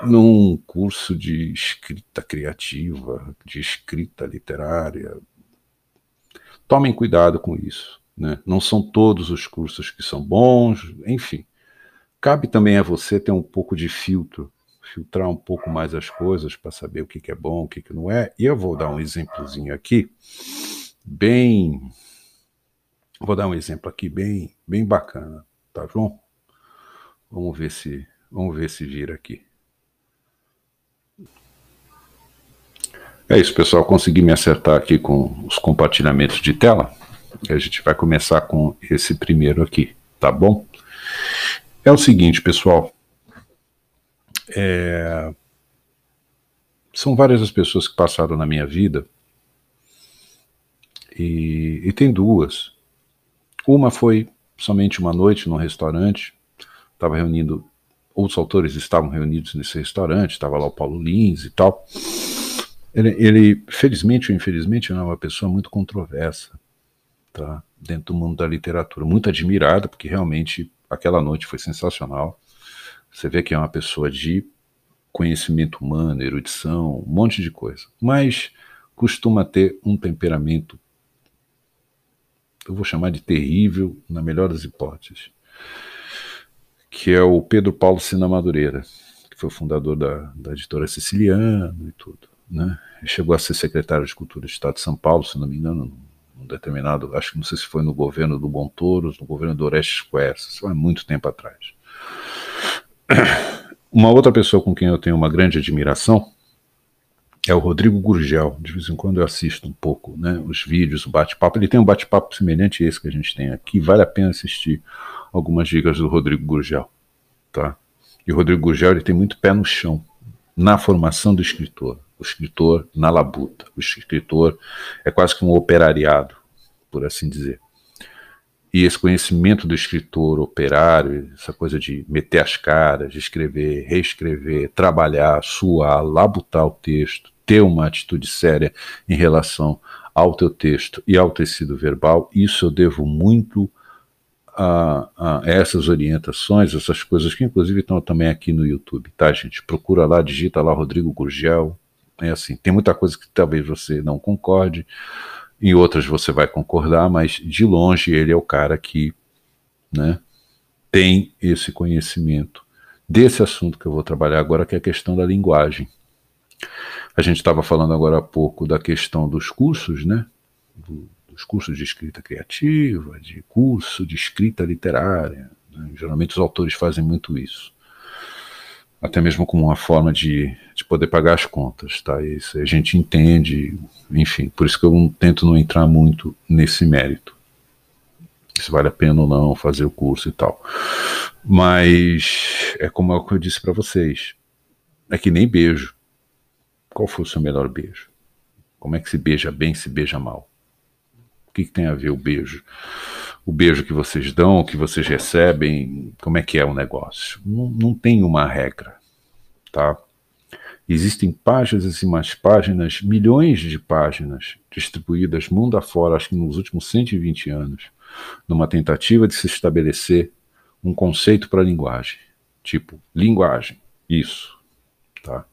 num curso de escrita criativa, de escrita literária. Tomem cuidado com isso, né? Não são todos os cursos que são bons, enfim. Cabe também a você ter um pouco de filtrar um pouco mais as coisas para saber o que é bom, o que não é. E eu vou dar um exemplozinho aqui, Vou dar um exemplo aqui bem bacana, tá bom? Vamos ver se vira aqui. É isso, pessoal. Consegui me acertar aqui com os compartilhamentos de tela. E a gente vai começar com esse primeiro aqui, tá bom? É o seguinte, pessoal. São várias as pessoas que passaram na minha vida. E tem duas. Uma foi somente uma noite num restaurante, estava reunindo, outros autores estavam reunidos nesse restaurante, estava lá o Paulo Lins e tal. Ele, felizmente ou infelizmente, é uma pessoa muito controversa, tá? Dentro do mundo da literatura, muito admirada, porque realmente aquela noite foi sensacional. Você vê que é uma pessoa de conhecimento humano, erudição, um monte de coisa, mas costuma ter um temperamento, eu vou chamar de terrível, na melhor das hipóteses, que é o Pedro Paulo Sina Madureira, que foi o fundador da editora Siciliana e tudo, né? Ele chegou a ser secretário de Cultura do Estado de São Paulo, se não me engano, num determinado, acho que não sei se foi no governo do Montouros, no governo do Orestes Quercia, isso há muito tempo atrás. Uma outra pessoa com quem eu tenho uma grande admiração é o Rodrigo Gurgel. De vez em quando eu assisto um pouco, né, os vídeos, o bate-papo. Ele tem um bate-papo semelhante a esse que a gente tem aqui. Vale a pena assistir algumas dicas do Rodrigo Gurgel, tá? E o Rodrigo Gurgel, ele tem muito pé no chão na formação do escritor. O escritor na labuta. O escritor é quase que um operariado, por assim dizer. E esse conhecimento do escritor operário, essa coisa de meter as caras, de escrever, reescrever, trabalhar, suar, labutar o texto, ter uma atitude séria em relação ao teu texto e ao tecido verbal. Isso eu devo muito a essas orientações, essas coisas que inclusive estão também aqui no YouTube, tá, gente? Procura lá, digita lá Rodrigo Gurgel. É assim, tem muita coisa que talvez você não concorde, em outras você vai concordar, mas de longe ele é o cara que, né, tem esse conhecimento desse assunto que eu vou trabalhar agora, que é a questão da linguagem. A gente estava falando agora há pouco da questão dos cursos, né? Dos cursos de escrita criativa, de curso de escrita literária. Né? Geralmente os autores fazem muito isso. Até mesmo como uma forma de poder pagar as contas, tá? Isso a gente entende, enfim, por isso que eu tento não entrar muito nesse mérito. Se vale a pena ou não fazer o curso e tal. Mas é como eu disse para vocês, é que nem beijo. Qual foi o seu melhor beijo? Como é que se beija bem, se beija mal? O que tem a ver o beijo? O beijo que vocês dão, que vocês recebem, como é que é o negócio? Não tem uma regra, tá? Existem páginas e mais páginas, milhões de páginas distribuídas mundo afora, acho que nos últimos 120 anos, numa tentativa de se estabelecer um conceito para a linguagem. Tipo, linguagem, isso, tá?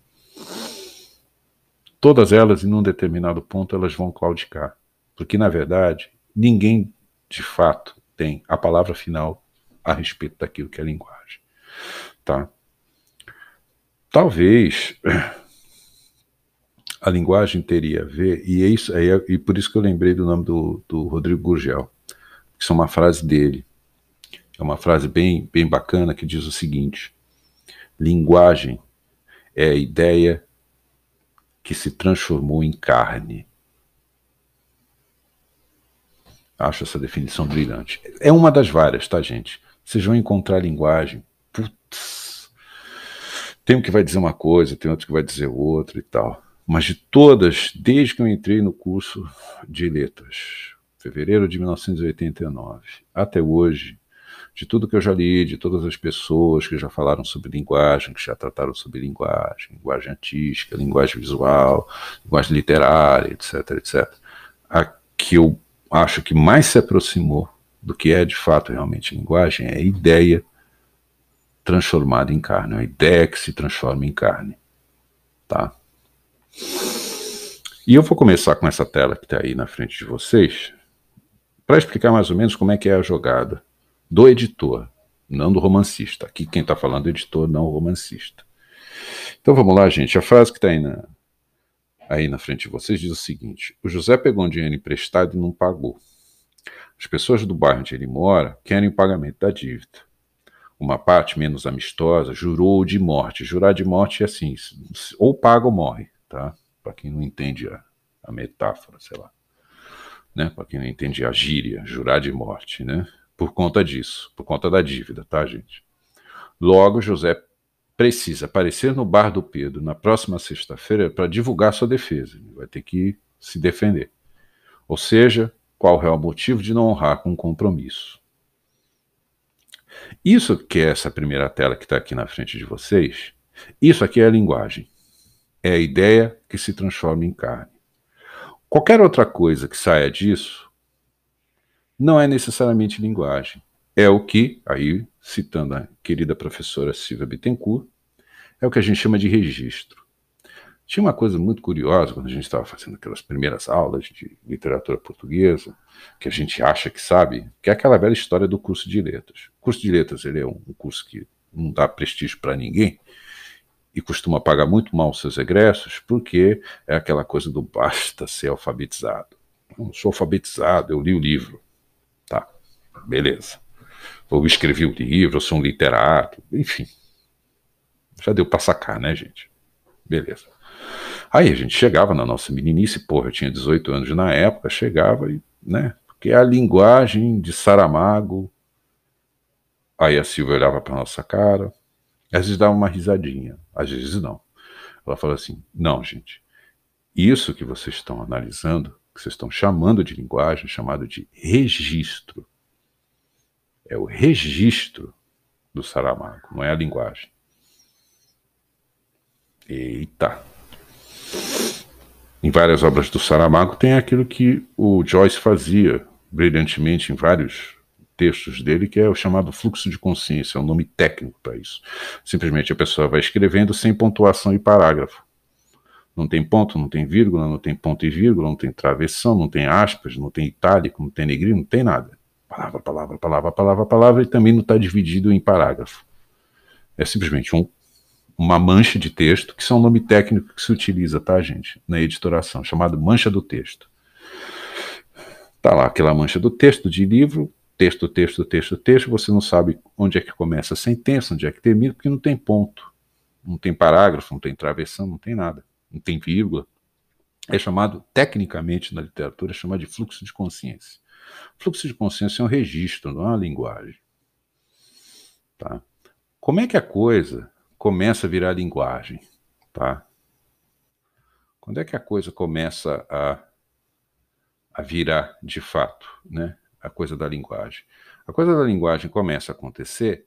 Todas elas, em um determinado ponto, elas vão claudicar. Porque, na verdade, ninguém, de fato, tem a palavra final a respeito daquilo que é linguagem. Tá? Talvez a linguagem teria a ver, e, e por isso que eu lembrei do nome do Rodrigo Gurgel, que é uma frase dele. É uma frase bem bacana que diz o seguinte: linguagem é a ideia que se transformou em carne. Acho essa definição brilhante. É uma das várias, tá, gente? Vocês vão encontrar linguagem. Putz. Tem um que vai dizer uma coisa, tem outro que vai dizer outra e tal. Mas de todas, desde que eu entrei no curso de letras, fevereiro de 1989, até hoje, de tudo que eu já li, de todas as pessoas que já falaram sobre linguagem, que já trataram sobre linguagem, linguagem artística, linguagem visual, linguagem literária, etc, etc, a que eu acho que mais se aproximou do que é de fato realmente linguagem é a ideia transformada em carne, a ideia que se transforma em carne, tá? E eu vou começar com essa tela que está aí na frente de vocês para explicar mais ou menos como é que é a jogada do editor, não do romancista. Aqui quem está falando é o editor, não o romancista. Então vamos lá, gente. A frase que está aí na frente de vocês diz o seguinte: o José pegou um dinheiro emprestado e não pagou. As pessoas do bairro onde ele mora querem o pagamento da dívida. Uma parte menos amistosa jurou de morte. Jurar de morte é assim, ou paga ou morre, tá? Para quem não entende a metáfora, sei lá. Né? Para quem não entende a gíria, jurar de morte, né? Por conta disso, por conta da dívida, tá, gente? Logo, José precisa aparecer no bar do Pedro na próxima sexta-feira para divulgar sua defesa. Ele vai ter que se defender. Ou seja, qual é o motivo de não honrar com um compromisso? Isso que é essa primeira tela que está aqui na frente de vocês, isso aqui é a linguagem. É a ideia que se transforma em carne. Qualquer outra coisa que saia disso não é necessariamente linguagem. É o que, aí citando a querida professora Silvia Bittencourt, é o que a gente chama de registro. Tinha uma coisa muito curiosa quando a gente estava fazendo aquelas primeiras aulas de literatura portuguesa, que a gente acha que sabe, que é aquela velha história do curso de letras. O curso de letras ele é um curso que não dá prestígio para ninguém e costuma pagar muito mal os seus egressos, porque é aquela coisa do basta ser alfabetizado. Eu sou alfabetizado, eu li o livro. Tá, beleza. Eu escrevi o livro, eu sou um literato, enfim. Já deu para sacar, né, gente? Beleza. Aí a gente chegava na nossa meninice, porra, eu tinha 18 anos na época, chegava e, né, porque é a linguagem de Saramago. Aí a Silvia olhava para nossa cara, às vezes dava uma risadinha, às vezes não. Ela falou assim: não, gente, isso que vocês estão analisando, que vocês estão chamando de linguagem, chamado de registro. É o registro do Saramago, não é a linguagem. Eita! Em várias obras do Saramago tem aquilo que o Joyce fazia brilhantemente em vários textos dele, que é o chamado fluxo de consciência, é um nome técnico para isso. Simplesmente a pessoa vai escrevendo sem pontuação e parágrafo. Não tem ponto, não tem vírgula, não tem ponto e vírgula, não tem travessão, não tem aspas, não tem itálico, não tem negrino, não tem nada. Palavra, palavra, palavra, palavra, palavra, e também não está dividido em parágrafo. É simplesmente uma mancha de texto, que são um nome técnico que se utiliza, tá, gente? Na editoração, chamado mancha do texto. Tá lá aquela mancha do texto de livro, texto, texto, texto, texto, você não sabe onde é que começa a sentença, onde é que termina, porque não tem ponto, não tem parágrafo, não tem travessão, não tem nada, não tem vírgula. É chamado, tecnicamente na literatura, chamado de fluxo de consciência. Fluxo de consciência é um registro, não é uma linguagem. Tá? Como é que a coisa começa a virar linguagem? Tá? Quando é que a coisa começa a virar de fato, né? A coisa da linguagem? A coisa da linguagem começa a acontecer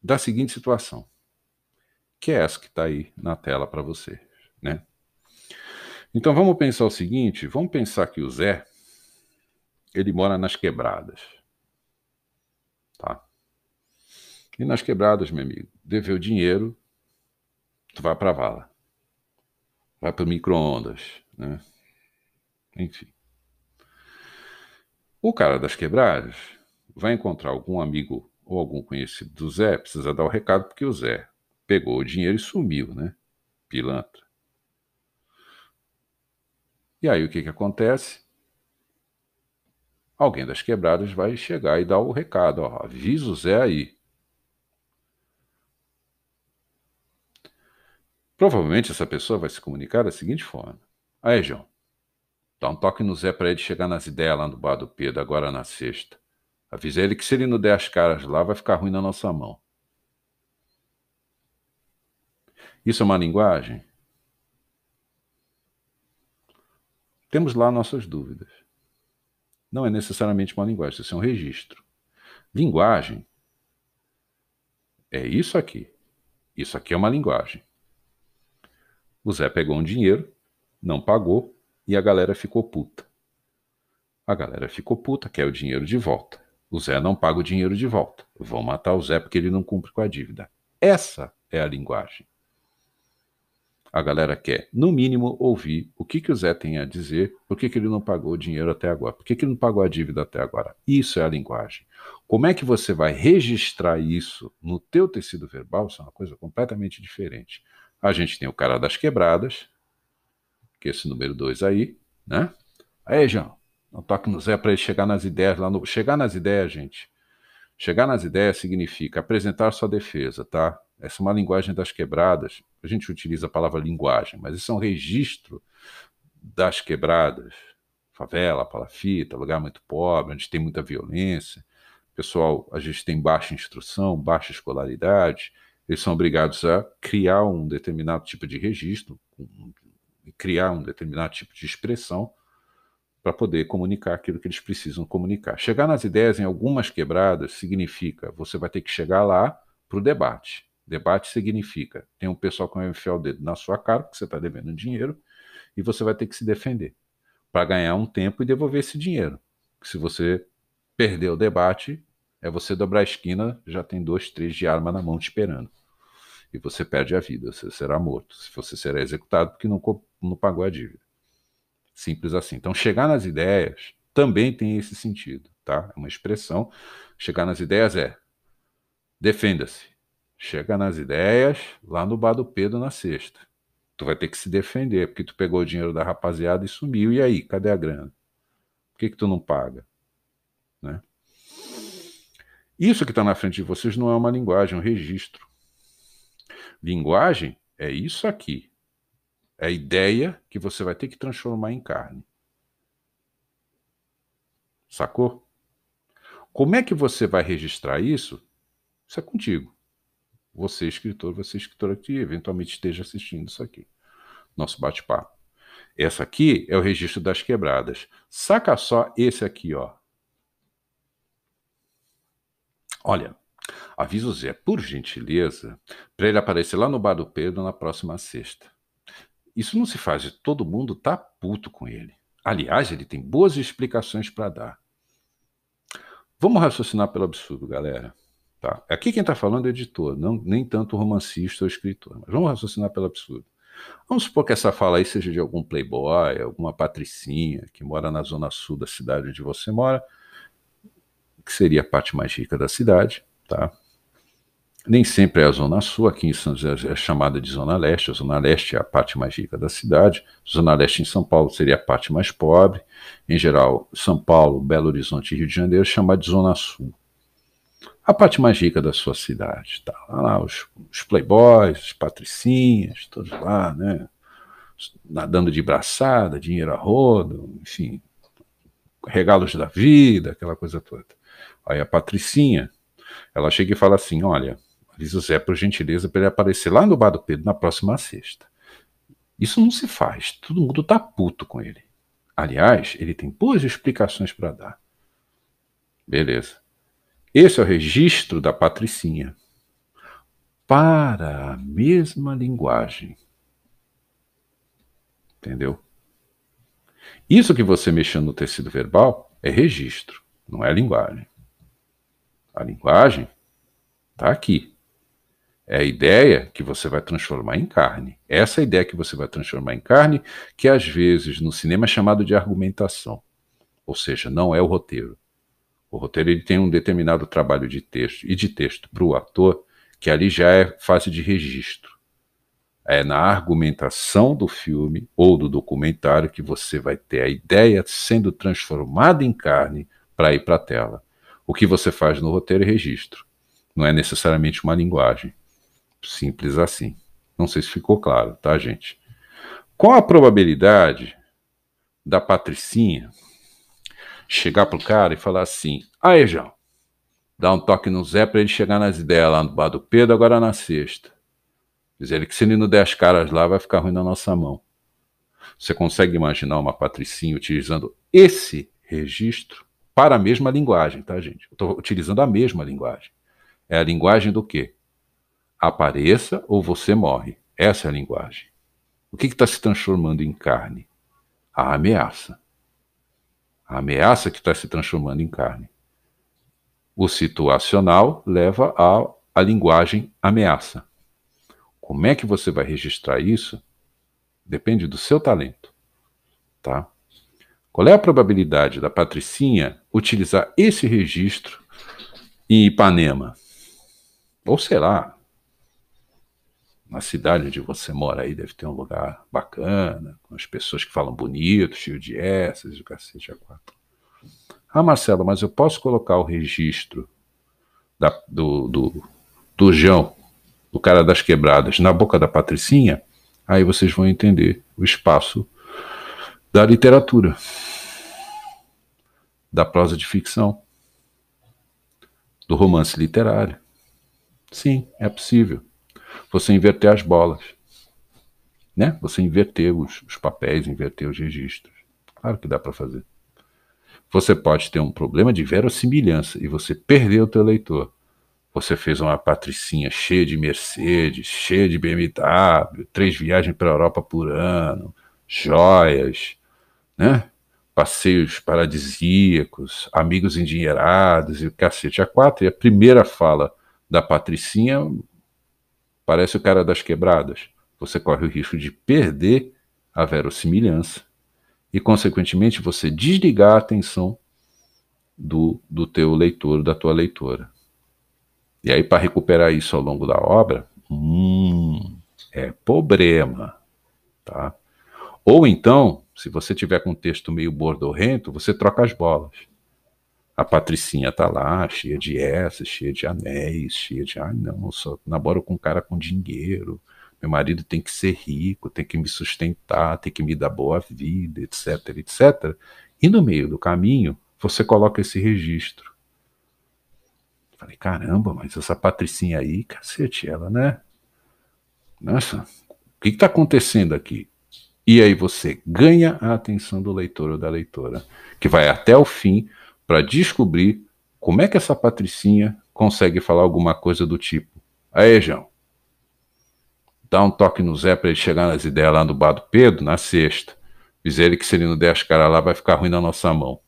da seguinte situação, que é essa que está aí na tela para você, né? Então vamos pensar o seguinte, vamos pensar que o Zé, ele mora nas quebradas, tá? E nas quebradas, meu amigo, deveu dinheiro, tu vai para a vala, vai para o micro-ondas, né? Enfim. O cara das quebradas vai encontrar algum amigo ou algum conhecido do Zé, precisa dar o recado porque o Zé pegou o dinheiro e sumiu, né? Pilantra. E aí o que acontece? Alguém das quebradas vai chegar e dar o recado, ó, avisa o Zé aí. Provavelmente essa pessoa vai se comunicar da seguinte forma. Aí, João, dá um toque no Zé para ele chegar nas ideias lá no bar do Pedro, agora na sexta. Avisa ele que se ele não der as caras lá, vai ficar ruim na nossa mão. Isso é uma linguagem? Temos lá nossas dúvidas. Não é necessariamente uma linguagem, isso é um registro. Linguagem é isso aqui. Isso aqui é uma linguagem. O Zé pegou um dinheiro, não pagou, e a galera ficou puta. A galera ficou puta, quer o dinheiro de volta. O Zé não paga o dinheiro de volta. Vão matar o Zé porque ele não cumpre com a dívida. Essa é a linguagem. A galera quer, no mínimo, ouvir o que o Zé tem a dizer, por que ele não pagou o dinheiro até agora, por que ele não pagou a dívida até agora. Isso é a linguagem. Como é que você vai registrar isso no teu tecido verbal? Isso é uma coisa completamente diferente. A gente tem o cara das quebradas, que é esse número 2 aí, né? Aí, João, não toque no Zé para ele chegar nas ideias lá no... Chegar nas ideias, gente. Chegar nas ideias significa apresentar sua defesa, tá? Essa é uma linguagem das quebradas. A gente utiliza a palavra linguagem, mas isso é um registro das quebradas. Favela, palafita, lugar muito pobre, onde tem muita violência. Pessoal, a gente tem baixa instrução, baixa escolaridade. Eles são obrigados a criar um determinado tipo de registro, criar um determinado tipo de expressão para poder comunicar aquilo que eles precisam comunicar. Chegar nas ideias em algumas quebradas significa você vai ter que chegar lá para o debate. Debate significa tem um pessoal que vai enfiar o dedo na sua cara porque você está devendo dinheiro e você vai ter que se defender para ganhar um tempo e devolver esse dinheiro. Se você perder o debate, é você dobrar a esquina, já tem 2, 3 de arma na mão te esperando. E você perde a vida, você será morto. Se você será executado porque não pagou a dívida. Simples assim. Então, chegar nas ideias também tem esse sentido, tá? É uma expressão. Chegar nas ideias é defenda-se. Chega nas ideias lá no bar do Pedro na sexta. Tu vai ter que se defender, porque tu pegou o dinheiro da rapaziada e sumiu. E aí, cadê a grana? Por que tu não paga? Né? Isso que está na frente de vocês não é uma linguagem, é um registro. Linguagem é isso aqui. É a ideia que você vai ter que transformar em carne. Sacou? Como é que você vai registrar isso? Isso é contigo. Você, escritora que eventualmente esteja assistindo isso aqui. Nosso bate-papo. Essa aqui é o registro das quebradas. Saca só esse aqui, ó. Olha, avisa o Zé, por gentileza, para ele aparecer lá no bar do Pedro na próxima sexta. Isso não se faz, todo mundo tá puto com ele. Aliás, ele tem boas explicações para dar. Vamos raciocinar pelo absurdo, galera. Tá? Aqui quem está falando é editor, não, nem tanto romancista ou escritor. Mas vamos raciocinar pelo absurdo. Vamos supor que essa fala aí seja de algum playboy, alguma patricinha que mora na zona sul da cidade onde você mora, que seria a parte mais rica da cidade, tá? Nem sempre é a zona sul, aqui em São José é chamada de zona leste, a zona leste é a parte mais rica da cidade, zona leste em São Paulo seria a parte mais pobre, em geral, São Paulo, Belo Horizonte e Rio de Janeiro é chamada de zona sul. A parte mais rica da sua cidade, tá? Lá os playboys, as patricinhas, todos lá, né? Nadando de braçada, dinheiro a rodo, enfim, regalos da vida, aquela coisa toda. Aí a patricinha, ela chega e fala assim, olha, avisa o Zé, por gentileza, para ele aparecer lá no Bar do Pedro na próxima sexta. Isso não se faz, todo mundo tá puto com ele. Aliás, ele tem boas explicações para dar. Beleza. Esse é o registro da patricinha. Para a mesma linguagem. Entendeu? Isso que você mexeu no tecido verbal é registro, não é linguagem. A linguagem está aqui. É a ideia que você vai transformar em carne. Essa é a ideia que você vai transformar em carne, que às vezes no cinema é chamado de argumentação. Ou seja, não é o roteiro. O roteiro ele tem um determinado trabalho de texto e de texto para o ator, que ali já é fase de registro. É na argumentação do filme ou do documentário que você vai ter a ideia sendo transformada em carne para ir para a tela. O que você faz no roteiro é registro. Não é necessariamente uma linguagem. Simples assim. Não sei se ficou claro, tá, gente? Qual a probabilidade da patricinha chegar pro cara e falar assim, aí, João, dá um toque no Zé para ele chegar nas ideias lá no Bar do Pedro, agora na sexta. Diz ele que se ele não der as caras lá, vai ficar ruim na nossa mão. Você consegue imaginar uma patricinha utilizando esse registro para a mesma linguagem, tá, gente? Eu estou utilizando a mesma linguagem. É a linguagem do quê? Apareça ou você morre. Essa é a linguagem. O que está se transformando em carne? A ameaça. A ameaça que está se transformando em carne. O situacional leva à linguagem ameaça. Como é que você vai registrar isso? Depende do seu talento, tá? Qual é a probabilidade da patricinha utilizar esse registro em Ipanema? Ou sei lá, na cidade onde você mora aí deve ter um lugar bacana, com as pessoas que falam bonito, cheio de essas, o cacete a quatro. Ah, Marcelo, mas eu posso colocar o registro do João, do cara das quebradas, na boca da patricinha? Aí vocês vão entender o espaço da literatura, da prosa de ficção, do romance literário. Sim, é possível. Você inverter as bolas, né? Você inverter os papéis, inverter os registros. Claro que dá para fazer. Você pode ter um problema de verossimilhança e você perder o teu leitor. Você fez uma patricinha cheia de Mercedes, cheia de BMW, 3 viagens para a Europa por ano, joias, né? Passeios paradisíacos, amigos endinheirados e o cacete a quatro. E a primeira fala da patricinha parece o cara das quebradas. Você corre o risco de perder a verossimilhança e, consequentemente, você desligar a atenção do teu leitor, da tua leitora. E aí, para recuperar isso ao longo da obra, é problema, tá? Ou então, se você tiver com um texto meio bordorrento, você troca as bolas. A patricinha tá lá, cheia de essas, cheia de anéis, cheia de, não, eu só namoro com um cara com dinheiro, meu marido tem que ser rico, tem que me sustentar, tem que me dar boa vida, etc, etc. E no meio do caminho, você coloca esse registro. Falei, caramba, mas essa patricinha aí, cacete, ela, né? Nossa, o que está acontecendo aqui? E aí você ganha a atenção do leitor ou da leitora, que vai até o fim para descobrir como é que essa patricinha consegue falar alguma coisa do tipo, aí, João, Dá um toque no Zé para ele chegar nas ideias lá no bar do Pedro, na sexta. Diz ele que se ele não der as caras lá, vai ficar ruim na nossa mão.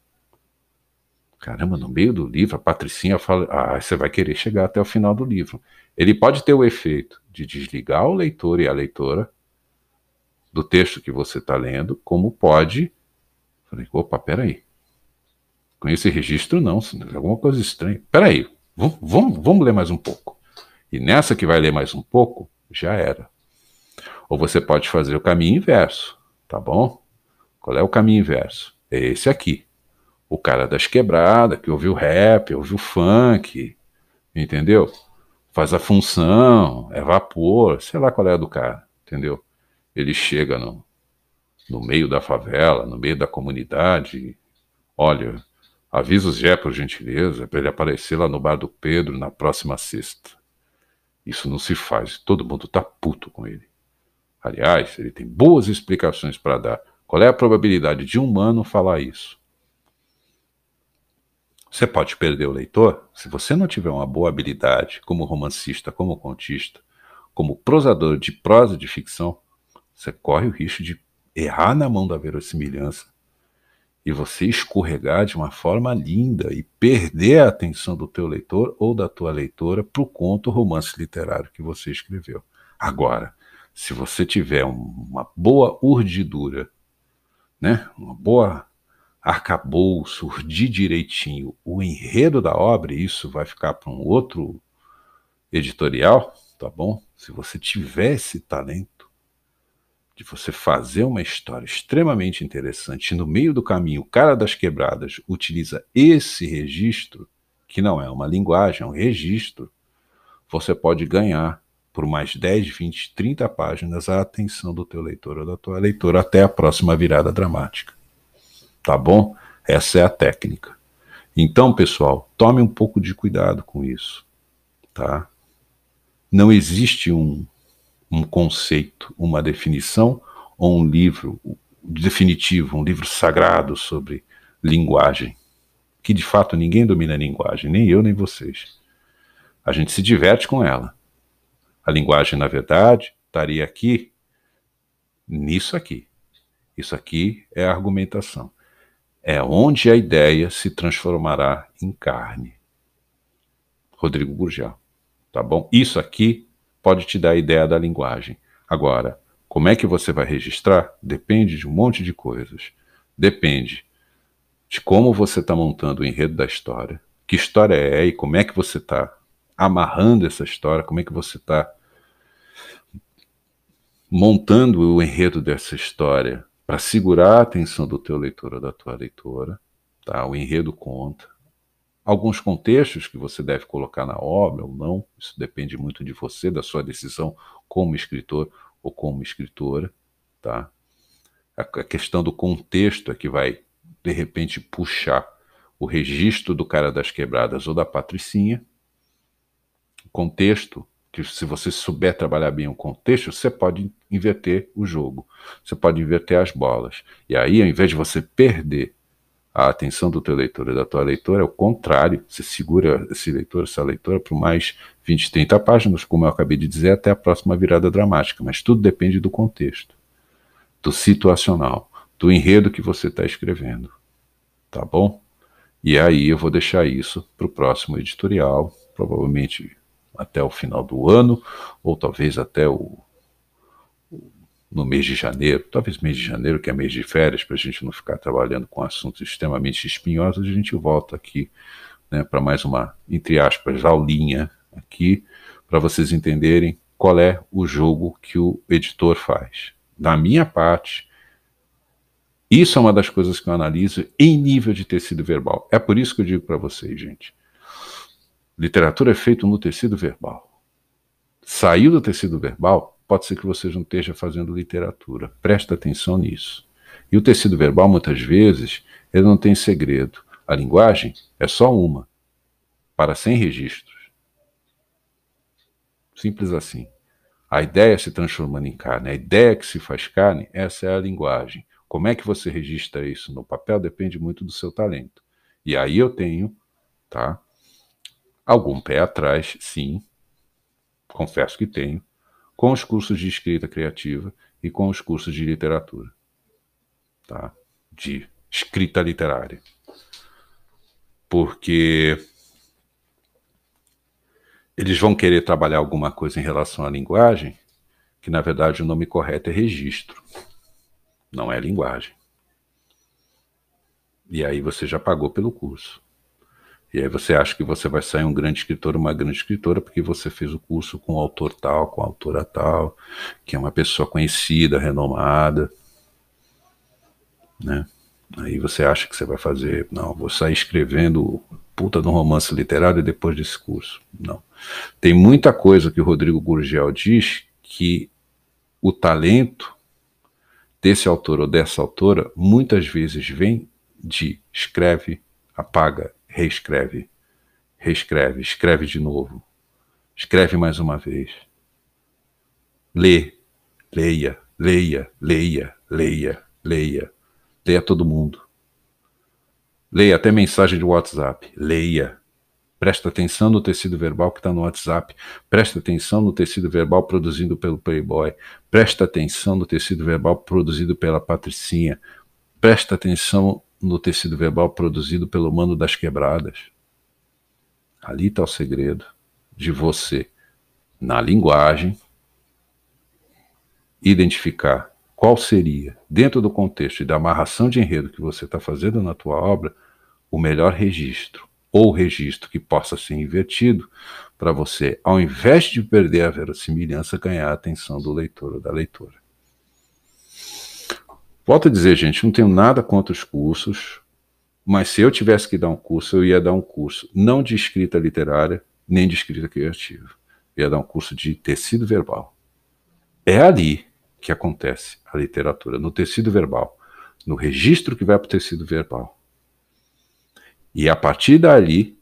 Caramba, no meio do livro, a Patricinha fala, você vai querer chegar até o final do livro. Ele pode ter o efeito de desligar o leitor e a leitora do texto que você está lendo, como pode... Falei, opa, peraí. Com esse registro não, é alguma coisa estranha. Peraí, vamos ler mais um pouco. E nessa que vai ler mais um pouco, já era. Ou você pode fazer o caminho inverso, tá bom? Qual é o caminho inverso? É esse aqui. O cara das quebradas, que ouviu rap, ouviu funk, entendeu? Faz a função, é vapor, sei lá qual é a do cara, entendeu? Ele chega no meio da favela, no meio da comunidade, olha, avisa o Zé, por gentileza, para ele aparecer lá no bar do Pedro na próxima sexta. Isso não se faz, todo mundo tá puto com ele. Aliás, ele tem boas explicações para dar. Qual é a probabilidade de um humano falar isso? Você pode perder o leitor se você não tiver uma boa habilidade como romancista, como contista, como prosador de prosa de ficção. Você corre o risco de errar na mão da verossimilhança e você escorregar de uma forma linda e perder a atenção do teu leitor ou da tua leitora para o conto ou romance literário que você escreveu. Agora, se você tiver uma boa urdidura, né, uma boa arcabouço, urdir direitinho o enredo da obra, e isso vai ficar para um outro editorial, tá bom? Se você tiver esse talento de você fazer uma história extremamente interessante e no meio do caminho o cara das quebradas utiliza esse registro, que não é uma linguagem, é um registro, você pode ganhar por mais 10, 20, 30 páginas a atenção do teu leitor ou da tua leitora até a próxima virada dramática. Tá bom? Essa é a técnica. Então, pessoal, tome um pouco de cuidado com isso, tá? Não existe um conceito, uma definição ou um livro definitivo, um livro sagrado sobre linguagem, que de fato ninguém domina a linguagem, nem eu nem vocês. A gente se diverte com ela. A linguagem, na verdade, estaria aqui, nisso aqui. Isso aqui é a argumentação. É onde a ideia se transformará em carne. Rodrigo Gurgel, tá bom? Isso aqui pode te dar a ideia da linguagem. Agora, como é que você vai registrar? Depende de um monte de coisas. Depende de como você está montando o enredo da história, que história é e como é que você está amarrando essa história, como é que você está montando o enredo dessa história para segurar a atenção do teu leitor ou da tua leitora, tá? O enredo conta. Alguns contextos que você deve colocar na obra ou não, isso depende muito de você, da sua decisão como escritor ou como escritora, tá? A questão do contexto é que vai, de repente, puxar o registro do cara das quebradas ou da Patricinha. Contexto, que se você souber trabalhar bem o contexto, você pode inverter o jogo, você pode inverter as bolas. E aí, ao invés de você perder a atenção do teu leitor e da tua leitora, é o contrário, você segura esse leitor, essa leitora por mais 20, 30 páginas, como eu acabei de dizer, até a próxima virada dramática, mas tudo depende do contexto, do situacional, do enredo que você está escrevendo, tá bom? E aí eu vou deixar isso para o próximo editorial, provavelmente até o final do ano, ou talvez até no mês de janeiro, talvez mês de janeiro, que é mês de férias, para a gente não ficar trabalhando com assuntos extremamente espinhosos, a gente volta aqui, né, para mais uma, entre aspas, aulinha aqui, para vocês entenderem qual é o jogo que o editor faz. Da minha parte, isso é uma das coisas que eu analiso em nível de tecido verbal. É por isso que eu digo para vocês, gente, literatura é feita no tecido verbal. Saiu do tecido verbal, pode ser que você não esteja fazendo literatura. Presta atenção nisso. E o tecido verbal, muitas vezes, ele não tem segredo. A linguagem é só uma, para 100 registros. Simples assim. A ideia se transformando em carne, a ideia que se faz carne, essa é a linguagem. Como é que você registra isso no papel depende muito do seu talento. E aí eu tenho, algum pé atrás, sim, confesso que tenho, com os cursos de escrita criativa e com os cursos de literatura, tá? De escrita literária. Porque eles vão querer trabalhar alguma coisa em relação à linguagem, que na verdade o nome correto é registro, não é linguagem. E aí você já pagou pelo curso. E aí você acha que você vai sair um grande escritor, uma grande escritora, porque você fez o curso com o autor tal, com a autora tal, que é uma pessoa conhecida, renomada, né? Aí você acha que você vai fazer, não, vou sair escrevendo puta de um romance literário depois desse curso. Não. Tem muita coisa que o Rodrigo Gurgel diz que o talento desse autor ou dessa autora muitas vezes vem de escreve, apaga, reescreve, reescreve, escreve de novo, escreve mais uma vez, lê, leia, leia, leia, leia, leia, leia todo mundo, leia até mensagem de WhatsApp, leia, presta atenção no tecido verbal que está no WhatsApp, presta atenção no tecido verbal produzido pelo Playboy, presta atenção no tecido verbal produzido pela Patricinha, presta atenção no tecido verbal produzido pelo Mano das Quebradas. Ali está o segredo de você, na linguagem, identificar qual seria, dentro do contexto e da amarração de enredo que você está fazendo na tua obra, o melhor registro, ou registro que possa ser invertido, para você, ao invés de perder a verossimilhança, ganhar a atenção do leitor ou da leitora. Volto a dizer, gente, não tenho nada contra os cursos, mas se eu tivesse que dar um curso, eu ia dar um curso não de escrita literária, nem de escrita criativa. Eu ia dar um curso de tecido verbal. É ali que acontece a literatura, no tecido verbal, no registro que vai para o tecido verbal. E a partir dali,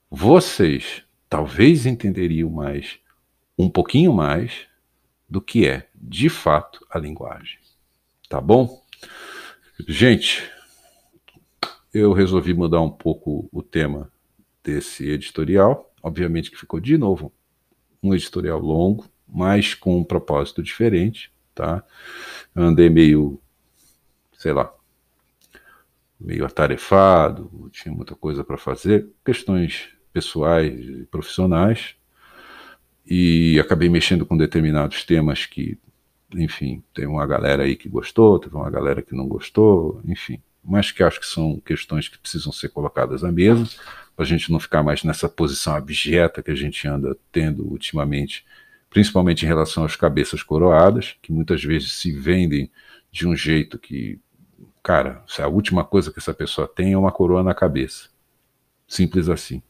vocês talvez entenderiam mais, um pouquinho mais, do que é, de fato, a linguagem. Tá bom? Gente, eu resolvi mudar um pouco o tema desse editorial. Obviamente que ficou, de novo, um editorial longo, mas com um propósito diferente, tá? Andei meio, sei lá, meio atarefado, tinha muita coisa para fazer, questões pessoais e profissionais, e acabei mexendo com determinados temas que, enfim, tem uma galera aí que gostou, teve uma galera que não gostou, enfim, mas que acho que são questões que precisam ser colocadas à mesa, para a gente não ficar mais nessa posição abjeta que a gente anda tendo ultimamente, principalmente em relação às cabeças coroadas, que muitas vezes se vendem de um jeito que, cara, se a última coisa que essa pessoa tem é uma coroa na cabeça. Simples assim.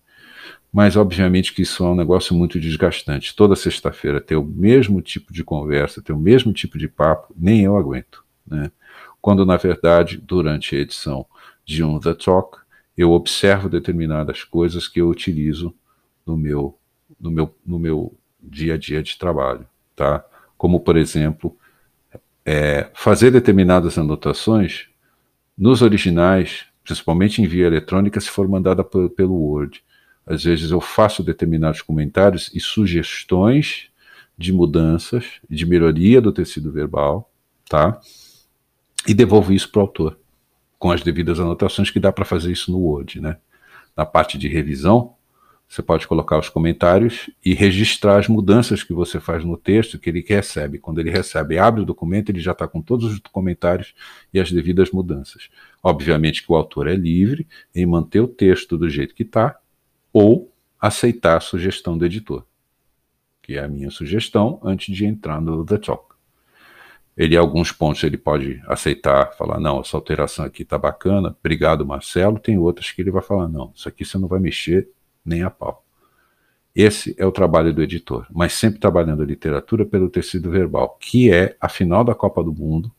Mas, obviamente, que isso é um negócio muito desgastante. Toda sexta-feira ter o mesmo tipo de conversa, ter o mesmo tipo de papo, nem eu aguento, né? Quando, na verdade, durante a edição de um The Talk, eu observo determinadas coisas que eu utilizo no meu dia a dia de trabalho, tá? Como, por exemplo, fazer determinadas anotações nos originais, principalmente em via eletrônica, se for mandada pelo Word. Às vezes eu faço determinados comentários e sugestões de mudanças, de melhoria do tecido verbal, tá? E devolvo isso para o autor, com as devidas anotações, que dá para fazer isso no Word, né? Na parte de revisão, você pode colocar os comentários e registrar as mudanças que você faz no texto que ele recebe. Quando ele recebe, abre o documento, ele já está com todos os comentários e as devidas mudanças. Obviamente que o autor é livre em manter o texto do jeito que está ou aceitar a sugestão do editor, que é a minha sugestão antes de entrar no The Talk. Ele, em alguns pontos, ele pode aceitar, falar, não, essa alteração aqui está bacana, obrigado, Marcelo. Tem outras que ele vai falar, não, isso aqui você não vai mexer nem a pau. Esse é o trabalho do editor, mas sempre trabalhando a literatura pelo tecido verbal, que é a final da Copa do Mundo,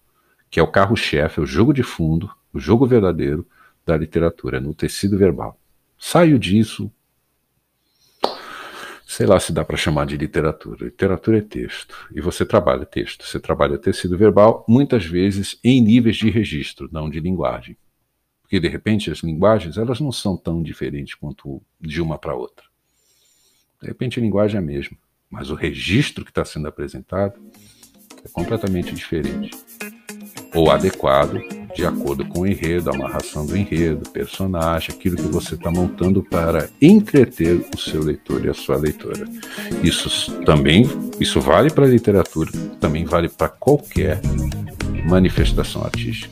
que é o carro-chefe, o jogo de fundo, o jogo verdadeiro da literatura, no tecido verbal. Saio disso, sei lá se dá para chamar de literatura. Literatura é texto, e você trabalha texto, você trabalha tecido verbal, muitas vezes em níveis de registro, não de linguagem. Porque, de repente, as linguagens elas não são tão diferentes quanto de uma para outra. De repente, a linguagem é a mesma, mas o registro que está sendo apresentado é completamente diferente, ou adequado de acordo com o enredo, a amarração do enredo, personagem, aquilo que você está montando para entreter o seu leitor e a sua leitora. Isso vale para a literatura, também vale para qualquer manifestação artística.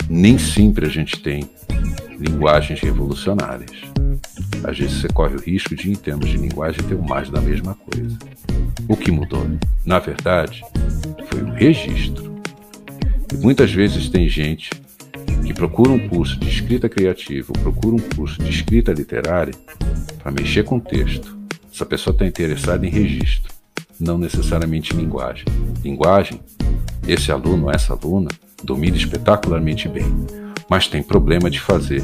Nem sempre a gente tem linguagens revolucionárias. Às vezes você corre o risco de, em termos de linguagem, ter mais da mesma coisa. O que mudou, na verdade, foi o registro. E muitas vezes tem gente que procura um curso de escrita criativa, ou procura um curso de escrita literária para mexer com texto. Essa pessoa está interessada em registro, não necessariamente em linguagem. Linguagem, esse aluno ou essa aluna domina espetacularmente bem, mas tem problema de fazer,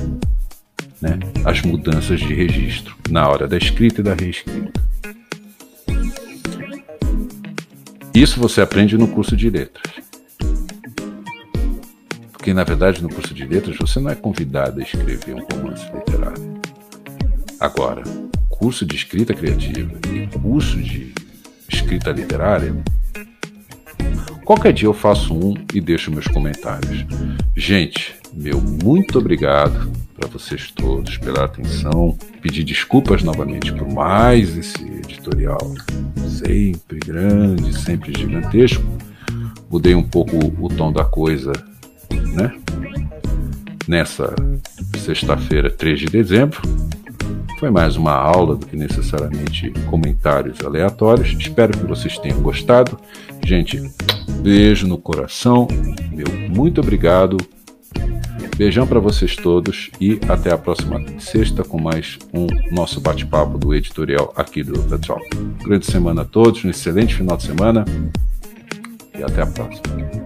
né, as mudanças de registro na hora da escrita e da reescrita. Isso você aprende no curso de letras. Porque, na verdade, no curso de letras você não é convidado a escrever um romance literário. Agora, curso de escrita criativa e curso de escrita literária, qualquer dia eu faço um e deixo meus comentários. Gente, meu muito obrigado para vocês todos pela atenção. Pedir desculpas novamente por mais esse editorial sempre grande, sempre gigantesco. Mudei um pouco o tom da coisa, né? Nessa sexta-feira, 3 de dezembro. Foi mais uma aula do que necessariamente comentários aleatórios. Espero que vocês tenham gostado. Gente, beijo no coração. Meu muito obrigado. Beijão para vocês todos e até a próxima sexta com mais um nosso bate-papo do editorial aqui do The Talk. Grande semana a todos, um excelente final de semana e até a próxima.